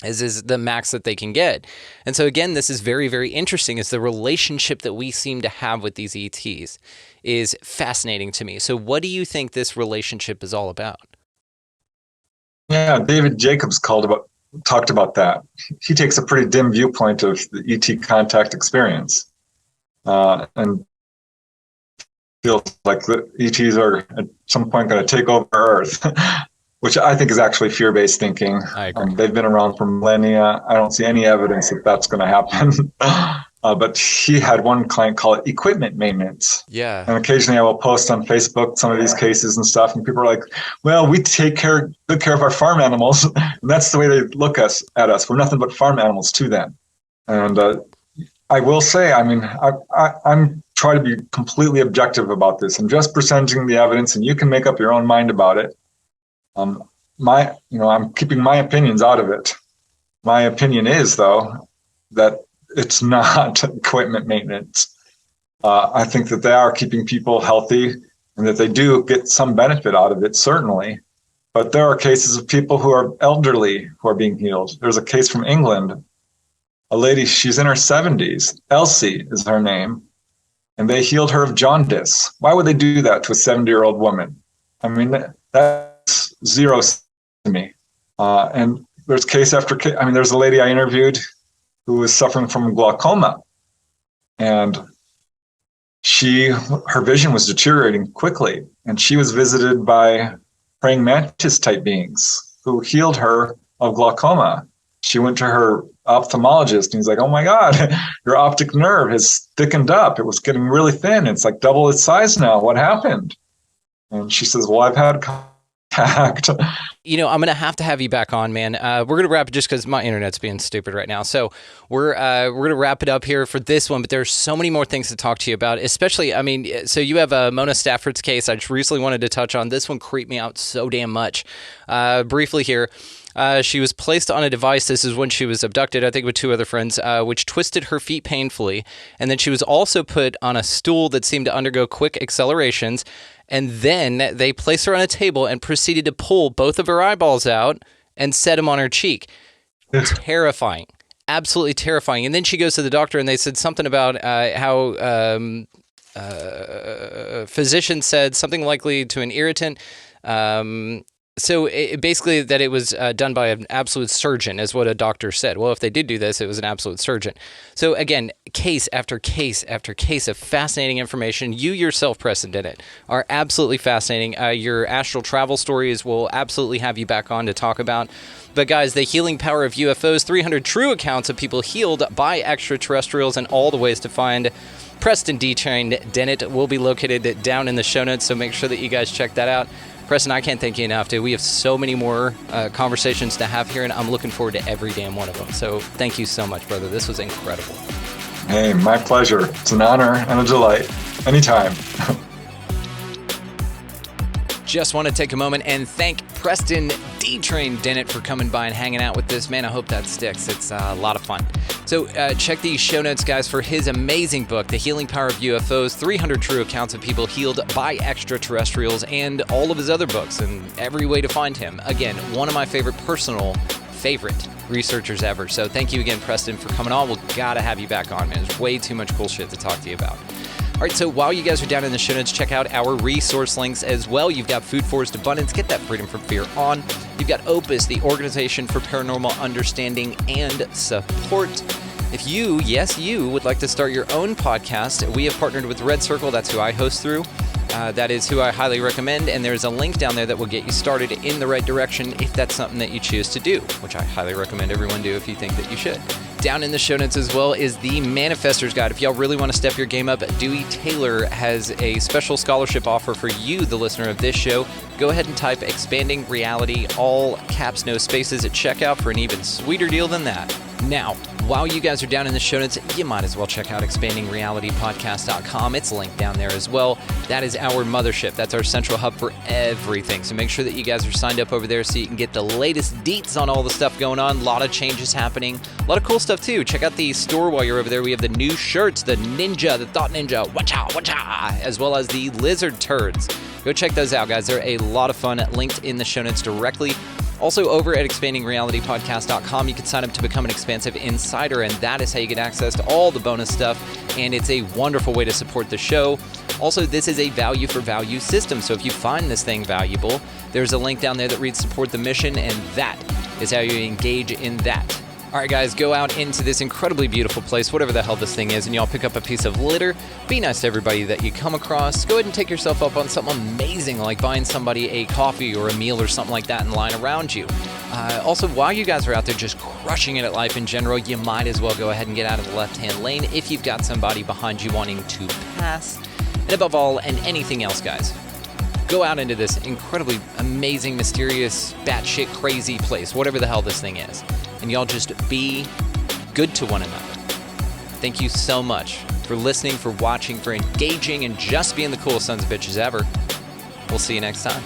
is the max that they can get. And so again, this is very, very interesting, is the relationship that we seem to have with these ETs is fascinating to me. So what do you think this relationship is all about? Yeah, David Jacobs talked about that. He takes a pretty dim viewpoint of the ET contact experience, and feels like the ETs are at some point going to take over Earth. Which I think is actually fear-based thinking. I agree. They've been around for millennia. I don't see any evidence that that's going to happen. But he had one client call it equipment maintenance. Yeah. And occasionally I will post on Facebook some of these cases and stuff, and people are like, well, we take good care of our farm animals. And that's the way they look at us. We're nothing but farm animals to them. And I will say, I mean, I'm trying to be completely objective about this. I'm just presenting the evidence, and you can make up your own mind about it. I'm keeping my opinions out of it. My opinion is, though, that it's not equipment maintenance. I think that they are keeping people healthy and that they do get some benefit out of it, certainly. But there are cases of people who are elderly who are being healed. There's a case from England. A lady, she's in her 70s. Elsie is her name. And they healed her of jaundice. Why would they do that to a 70-year-old woman? I mean, that's zero to me. And there's case after case. I mean, there's a lady I interviewed who was suffering from glaucoma, and her vision was deteriorating quickly, and she was visited by praying mantis type beings who healed her of glaucoma. She went to her ophthalmologist, and he's like, oh my God, your optic nerve has thickened up. It was getting really thin. It's like double its size now. What happened? And she says, well, I've had contact. You know, I'm going to have you back on, man. We're going to wrap it just because my internet's being stupid right now. So we're going to wrap it up here for this one, but there's so many more things to talk to you about, especially, I mean, so you have Mona Stafford's case. I just recently wanted to touch on. This one creeped me out so damn much. Briefly here. She was placed on a device. This is when she was abducted, I think with two other friends, which twisted her feet painfully. And then she was also put on a stool that seemed to undergo quick accelerations. And then they placed her on a table and proceeded to pull both of her eyeballs out and set them on her cheek. Terrifying. Absolutely terrifying. And then she goes to the doctor and they said something about how physician said something likely to an irritant. So basically that it was done by an absolute surgeon is what a doctor said. Well, if they did do this, it was an absolute surgeon. So again, case after case after case of fascinating information. You yourself, Preston Dennett, are absolutely fascinating. Your astral travel stories will absolutely have you back on to talk about. But guys, the Healing Power of UFOs, 300 true accounts of people healed by extraterrestrials, and all the ways to find Preston Dennett will be located down in the show notes, so make sure that you guys check that out. Preston, I can't thank you enough, dude. We have so many more conversations to have here, and I'm looking forward to every damn one of them. So thank you so much, brother. This was incredible. Hey, my pleasure. It's an honor and a delight. Anytime. Just want to take a moment and thank Preston Dennett for coming by and hanging out with this. Man, I hope that sticks. It's a lot of fun. So check these show notes, guys, for his amazing book, The Healing Power of UFOs, 300 True Accounts of People Healed by Extraterrestrials, and all of his other books and every way to find him. Again, one of my favorite researchers ever. So thank you again, Preston, for coming on. We've got to have you back on, man. There's way too much cool shit to talk to you about. All right, so while you guys are down in the show notes, check out our resource links as well. You've got Food Forest Abundance, get that freedom from fear on. You've got Opus, the Organization for Paranormal Understanding and Support. If you, yes, you, would like to start your own podcast, we have partnered with Red Circle. That's who I host through. That is who I highly recommend, and there's a link down there that will get you started in the right direction if that's something that you choose to do, which I highly recommend everyone do if you think that you should. Down in the show notes as well is the Manifestor's Guide. If y'all really want to step your game up, Dewey Taylor has a special scholarship offer for you, the listener of this show. Go ahead and type Expanding Reality, all caps, no spaces, at checkout for an even sweeter deal than that. Now, while you guys are down in the show notes, you might as well check out expandingrealitypodcast.com. It's linked down there as well. That is our mothership. That's our central hub for everything. So make sure that you guys are signed up over there so you can get the latest deets on all the stuff going on. A lot of changes happening. A lot of cool stuff too. Check out the store while you're over there. We have the new shirts, the Ninja, the Thought Ninja, wacha, wacha, as well as the Lizard Turds. Go check those out, guys. They're a lot of fun. Linked in the show notes directly. Also, over at expandingrealitypodcast.com, you can sign up to become an Expansive Insider, and that is how you get access to all the bonus stuff, and it's a wonderful way to support the show. Also, this is a value for value system, so if you find this thing valuable, there's a link down there that reads Support the Mission, and that is how you engage in that. All right, guys, go out into this incredibly beautiful place, whatever the hell this thing is, and y'all pick up a piece of litter. Be nice to everybody that you come across. Go ahead and take yourself up on something amazing, like buying somebody a coffee or a meal or something like that in line around you. Also, while you guys are out there just crushing it at life in general, you might as well go ahead and get out of the left-hand lane if you've got somebody behind you wanting to pass. And above all, and anything else, guys, go out into this incredibly amazing, mysterious, batshit crazy place, whatever the hell this thing is. And y'all just be good to one another. Thank you so much for listening, for watching, for engaging, and just being the coolest sons of bitches ever. We'll see you next time.